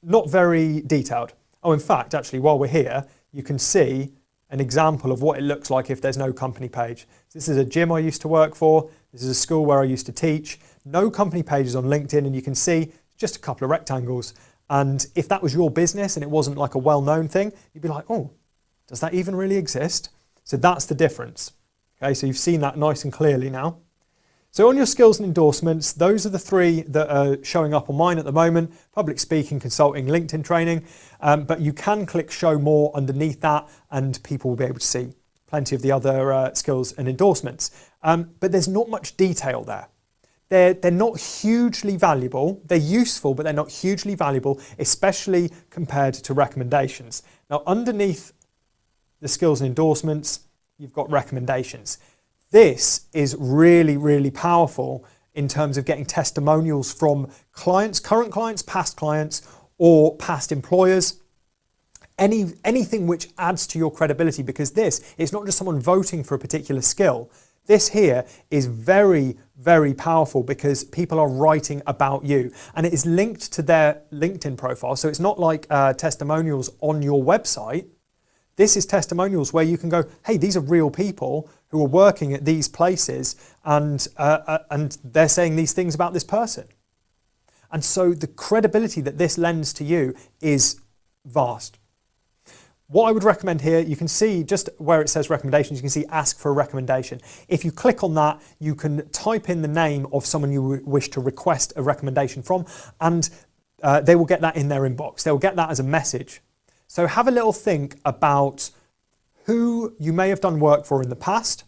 not very detailed. Oh, in fact, actually, while we're here, you can see an example of what it looks like if there's no company page. This is a gym I used to work for. This is a school where I used to teach. No company pages on LinkedIn, and you can see just a couple of rectangles. And if that was your business and it wasn't like a well-known thing, you'd be like, oh, does that even really exist? So that's the difference. Okay, so you've seen that nice and clearly now. So on your skills and endorsements, those are the 3 that are showing up on mine at the moment: public speaking, consulting, LinkedIn training. But you can click show more underneath that and people will be able to see plenty of the other skills and endorsements. But there's not much detail there. They're not hugely valuable. They're useful, but they're not hugely valuable, especially compared to recommendations. Now, underneath the skills and endorsements, you've got recommendations. This is really, really powerful in terms of getting testimonials from clients, current clients, past clients, or past employers. Anything which adds to your credibility, because this is not just someone voting for a particular skill. This here is very, very powerful because people are writing about you, and it is linked to their LinkedIn profile. So it's not like testimonials on your website. This is testimonials where you can go, hey, these are real people who are working at these places, and they're saying these things about this person. And so the credibility that this lends to you is vast. What I would recommend here, you can see just where it says recommendations, you can see ask for a recommendation. If you click on that, you can type in the name of someone you wish to request a recommendation from, and they will get that in their inbox. They'll get that as a message. So have a little think about who you may have done work for in the past,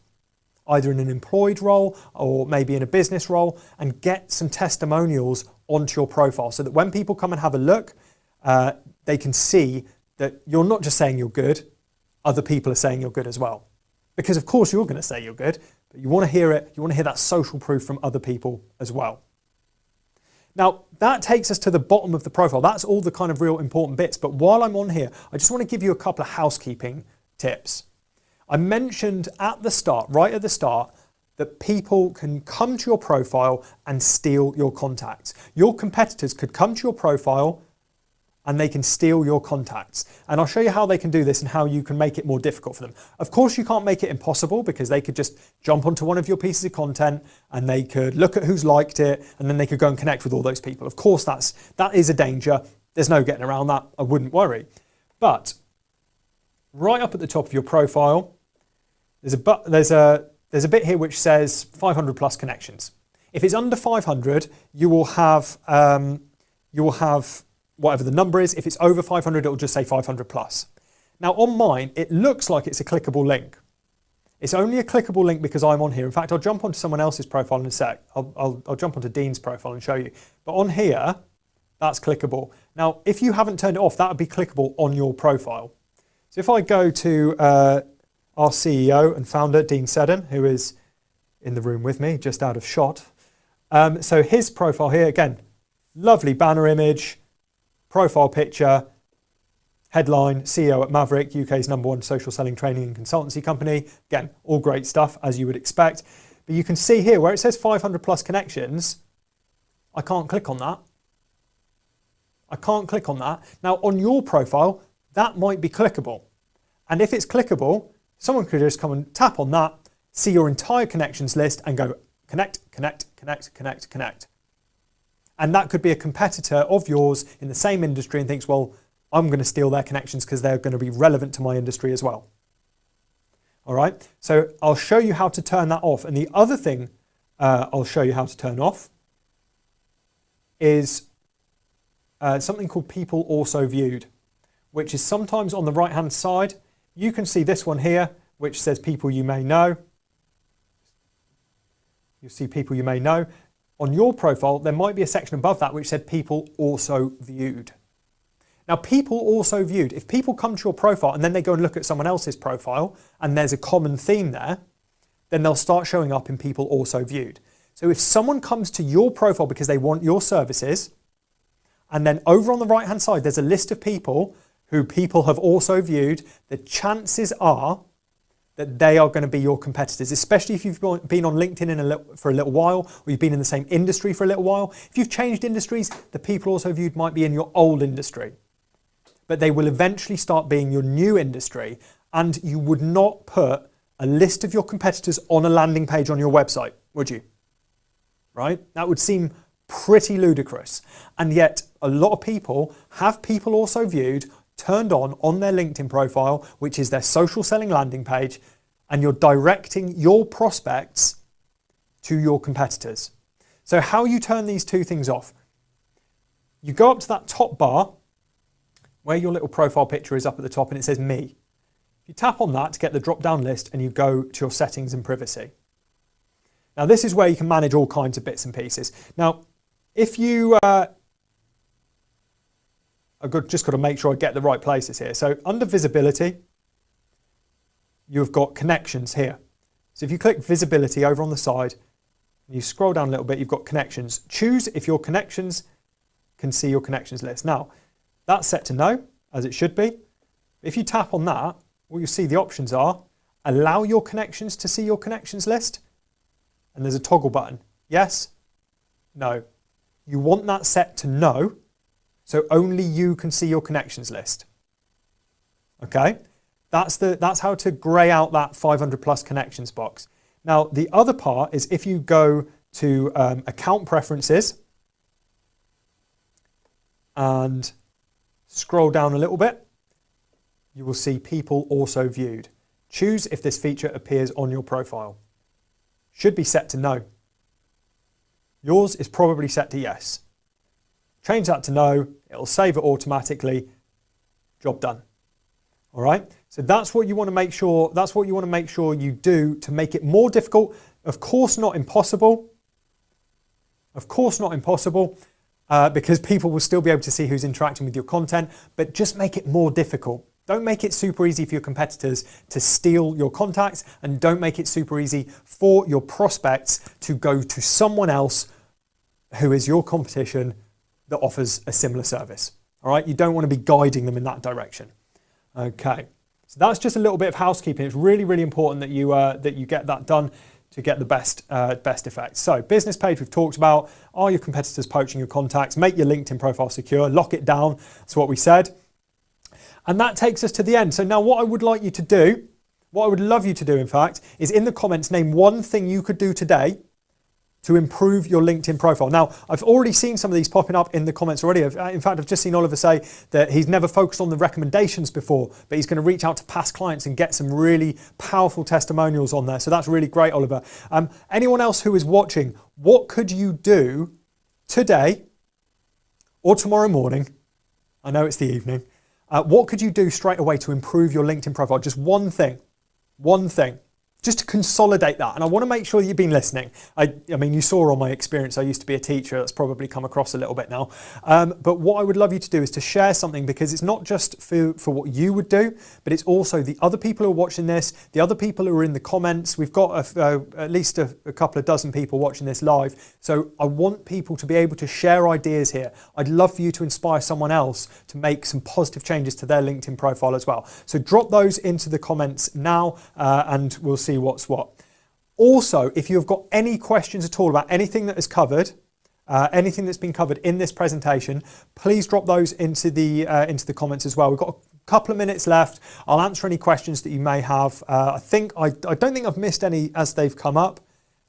either in an employed role or maybe in a business role, and get some testimonials onto your profile so that when people come and have a look, they can see that you're not just saying you're good, other people are saying you're good as well. Because of course you're going to say you're good, but you want to hear it, you want to hear that social proof from other people as well. Now that takes us to the bottom of the profile. That's all the kind of real important bits. But while I'm on here, I just want to give you a couple of housekeeping tips. I mentioned at the start, right at the start, that people can come to your profile and steal your contacts. Your competitors could come to your profile and they can steal your contacts. And I'll show you how they can do this and how you can make it more difficult for them. Of course, you can't make it impossible because they could just jump onto one of your pieces of content and they could look at who's liked it and then they could go and connect with all those people. Of course, that is a danger. There's no getting around that. I wouldn't worry. But right up at the top of your profile, there's a bit here which says 500 plus connections. If it's under 500, you will have whatever the number is. If it's over 500, it will just say 500 plus. Now on mine, it looks like it's a clickable link. It's only a clickable link because I'm on here. In fact, I'll jump onto someone else's profile in a sec. I'll jump onto Dean's profile and show you. But on here, that's clickable. Now, if you haven't turned it off, that would be clickable on your profile. So if I go to our CEO and founder, Dean Seddon, who is in the room with me, just out of shot. So his profile here, again, lovely banner image, profile picture, headline, CEO at Maverick, UK's #1 social selling training and consultancy company. Again, all great stuff as you would expect. But you can see here where it says 500 plus connections, I can't click on that. I can't click on that. Now on your profile, that might be clickable. And if it's clickable, someone could just come and tap on that, see your entire connections list and go connect, connect, connect, connect, connect. And that could be a competitor of yours in the same industry and thinks, well, I'm going to steal their connections because they're going to be relevant to my industry as well. All right, so I'll show you how to turn that off. And the other thing I'll show you how to turn off is something called people also viewed, which is sometimes on the right-hand side. You can see this one here, which says people you may know. You see people you may know. On your profile, there might be a section above that which said people also viewed. Now, people also viewed, if people come to your profile and then they go and look at someone else's profile and there's a common theme there, then they'll start showing up in people also viewed. So if someone comes to your profile because they want your services, and then over on the right-hand side, there's a list of people who people have also viewed, the chances are that they are going to be your competitors, especially if you've been on LinkedIn for a little while, or you've been in the same industry for a little while. If you've changed industries, the people also viewed might be in your old industry, but they will eventually start being your new industry, and you would not put a list of your competitors on a landing page on your website, would you? Right? That would seem pretty ludicrous. And yet a lot of people have people also viewed turned on their LinkedIn profile, which is their social selling landing page, and you're directing your prospects to your competitors. So how you turn these two things off? You go up to that top bar where your little profile picture is up at the top and it says me. You tap on that to get the drop down list and you go to your settings and privacy. Now this is where you can manage all kinds of bits and pieces. Now if you I've just got to make sure I get the right places here. So under visibility, you've got connections here. So if you click visibility over on the side, and you scroll down a little bit, you've got connections. Choose if your connections can see your connections list. Now, that's set to no, as it should be. If you tap on that, what you'll see the options are, allow your connections to see your connections list, and there's a toggle button. Yes, no. You want that set to no, so only you can see your connections list. Okay, that's how to grey out that 500 plus connections box. Now the other part is if you go to account preferences and scroll down a little bit, you will see people also viewed. Choose if this feature appears on your profile. Should be set to no. Yours is probably set to yes. Change that to no, it'll save it automatically. Job done. All right, so that's what you want to make sure, you do to make it more difficult. Of course not impossible. Of course not impossible, because people will still be able to see who's interacting with your content, but just make it more difficult. Don't make it super easy for your competitors to steal your contacts, and don't make it super easy for your prospects to go to someone else who is your competition that offers a similar service. All right, you don't want to be guiding them in that direction. Okay, so that's just a little bit of housekeeping. It's really, really important that you get that done to get the best effect. So business page we've talked about. Are your competitors poaching your contacts? Make your LinkedIn profile secure. Lock it down. That's what we said. And that takes us to the end. So now what I would like you to do, what I would love you to do, in fact, is in the comments name one thing you could do today to improve your LinkedIn profile. Now, I've already seen some of these popping up in the comments already. In fact, I've just seen Oliver say that he's never focused on the recommendations before, but he's going to reach out to past clients and get some really powerful testimonials on there. So that's really great, Oliver. Anyone else who is watching, what could you do today or tomorrow morning? I know it's the evening. What could you do straight away to improve your LinkedIn profile? Just one thing, just to consolidate that. And I want to make sure that you've been listening. I mean, you saw on my experience, I used to be a teacher. That's probably come across a little bit now. But what I would love you to do is to share something, because it's not just for what you would do, but it's also the other people who are watching this, the other people who are in the comments. We've got at least a couple of dozen people watching this live. So I want people to be able to share ideas here. I'd love for you to inspire someone else to make some positive changes to their LinkedIn profile as well. So drop those into the comments now, and we'll see what's what. Also, if you've got any questions at all about anything that is covered, anything that's been covered in this presentation, please drop those into the comments as well. We've got a couple of minutes left. I'll answer any questions that you may have. I don't think I've missed any as they've come up,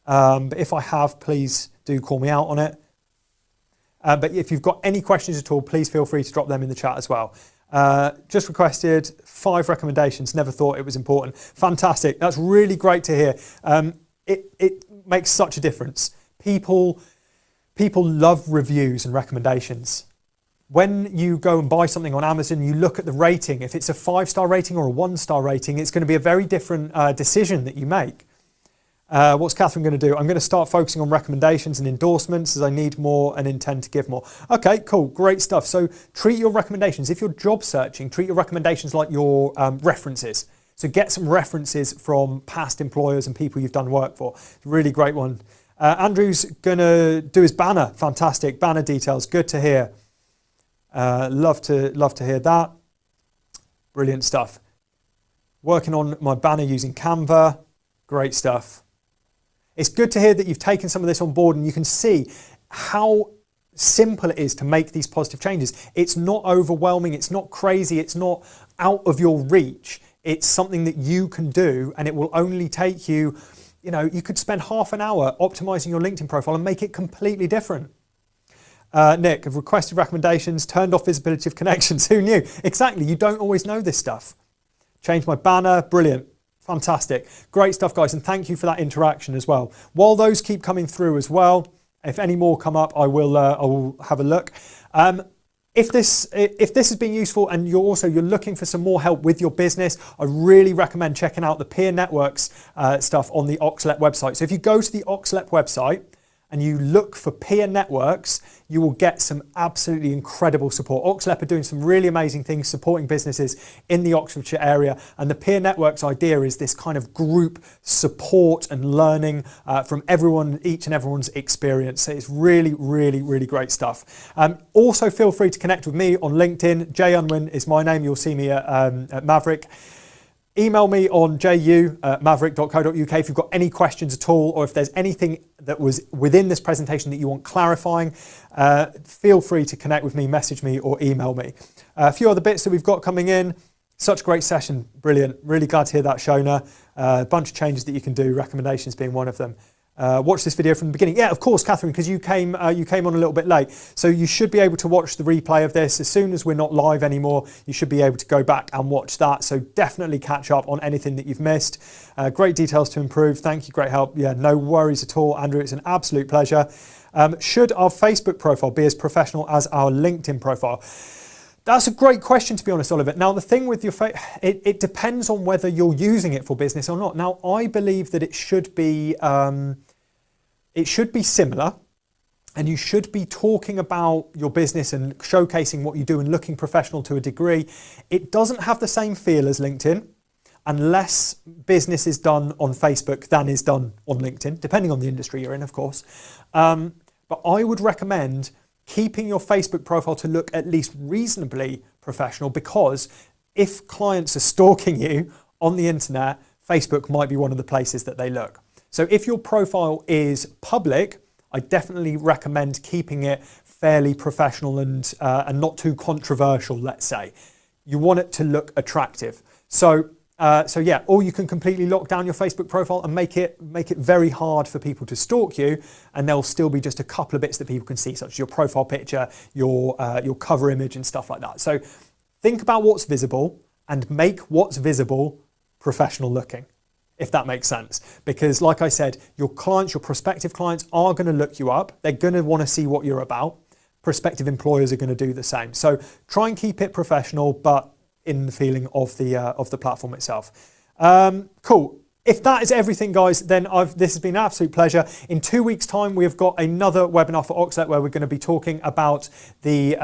but if I have, please do call me out on it. But if you've got any questions at all, please feel free to drop them in the chat as well. Just requested 5 recommendations. Never thought it was important. Fantastic. That's really great to hear. It makes such a difference. People love reviews and recommendations. When you go and buy something on Amazon, you look at the rating. If it's a 5-star rating or a 1-star rating, it's going to be a very different decision that you make. What's Catherine going to do? I'm going to start focusing on recommendations and endorsements, as I need more and intend to give more. Okay, cool, great stuff. So treat your recommendations, if you're job searching, treat your recommendations like your references. So get some references from past employers and people you've done work for. Really great one. Andrew's going to do his banner. Fantastic, banner details, good to hear. Love to hear that. Brilliant stuff. Working on my banner using Canva. Great stuff. It's good to hear that you've taken some of this on board, and you can see how simple it is to make these positive changes. It's not overwhelming, it's not crazy, it's not out of your reach. It's something that you can do, and it will only take you, you could spend half an hour optimizing your LinkedIn profile and make it completely different. Nick, I've requested recommendations, turned off visibility of connections. Who knew? Exactly, you don't always know this stuff. Change my banner, brilliant. Fantastic. Great stuff, guys, and thank you for that interaction as well. While those keep coming through as well, if any more come up, I will have a look. If this has been useful and you're looking for some more help with your business, I really recommend checking out the peer networks stuff on the Oxlep website. So if you go to the Oxlep website and you look for peer networks, you will get some absolutely incredible support. Oxlep are doing some really amazing things supporting businesses in the Oxfordshire area, and the peer networks idea is this kind of group support and learning from each and everyone's experience. So it's really, really, really great stuff. Also feel free to connect with me on LinkedIn. Jay Unwin is my name. You'll see me at Maverick. Email me on ju@maverick.co.uk if you've got any questions at all, or if there's anything that was within this presentation that you want clarifying. Feel free to connect with me, message me, or email me. A few other bits that we've got coming in. Such a great session, brilliant. Really glad to hear that, Shona. A bunch of changes that you can do, recommendations being one of them. watch this video from the beginning. Yeah, of course, Catherine, because you came on a little bit late. So you should be able to watch the replay of this as soon as we're not live anymore. You should be able to go back and watch that. So definitely catch up on anything that you've missed. Great details to improve. Thank you, great help. Yeah, no worries at all, Andrew. It's an absolute pleasure. Should our Facebook profile be as professional as our LinkedIn profile? That's a great question, to be honest, Oliver. Now, the thing with your it depends on whether you're using it for business or not. Now, I believe that it should be similar, and you should be talking about your business and showcasing what you do and looking professional to a degree. It doesn't have the same feel as LinkedIn, unless business is done on Facebook than is done on LinkedIn, depending on the industry you're in, of course. But I would recommend keeping your Facebook profile to look at least reasonably professional, because if clients are stalking you on the internet, Facebook might be one of the places that they look. So if your profile is public, I definitely recommend keeping it fairly professional and not too controversial, let's say. You want it to look attractive. So yeah, or you can completely lock down your Facebook profile and make it very hard for people to stalk you, and there'll still be just a couple of bits that people can see, such as your profile picture, your cover image and stuff like that. So think about what's visible and make what's visible professional looking, if that makes sense. Because like I said, your clients, your prospective clients are going to look you up. They're going to want to see what you're about. Prospective employers are going to do the same. So try and keep it professional, but in the feeling of the platform itself. Cool. If that is everything, guys, then this has been an absolute pleasure. In 2 weeks' time, we have got another webinar for Oxlet where we're going to be talking about the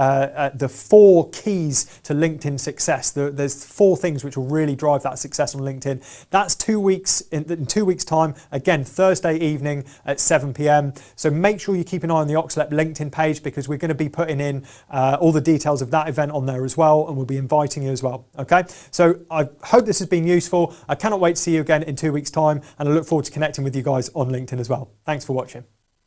4 keys to LinkedIn success. There's 4 things which will really drive that success on LinkedIn. That's 2 weeks in 2 weeks' time. Again, Thursday evening at 7 p.m. So make sure you keep an eye on the Oxlet LinkedIn page, because we're going to be putting in all the details of that event on there as well, and we'll be inviting you as well. Okay. So I hope this has been useful. I cannot wait to see you again in 2 weeks' time, and I look forward to connecting with you guys on LinkedIn as well. Thanks for watching.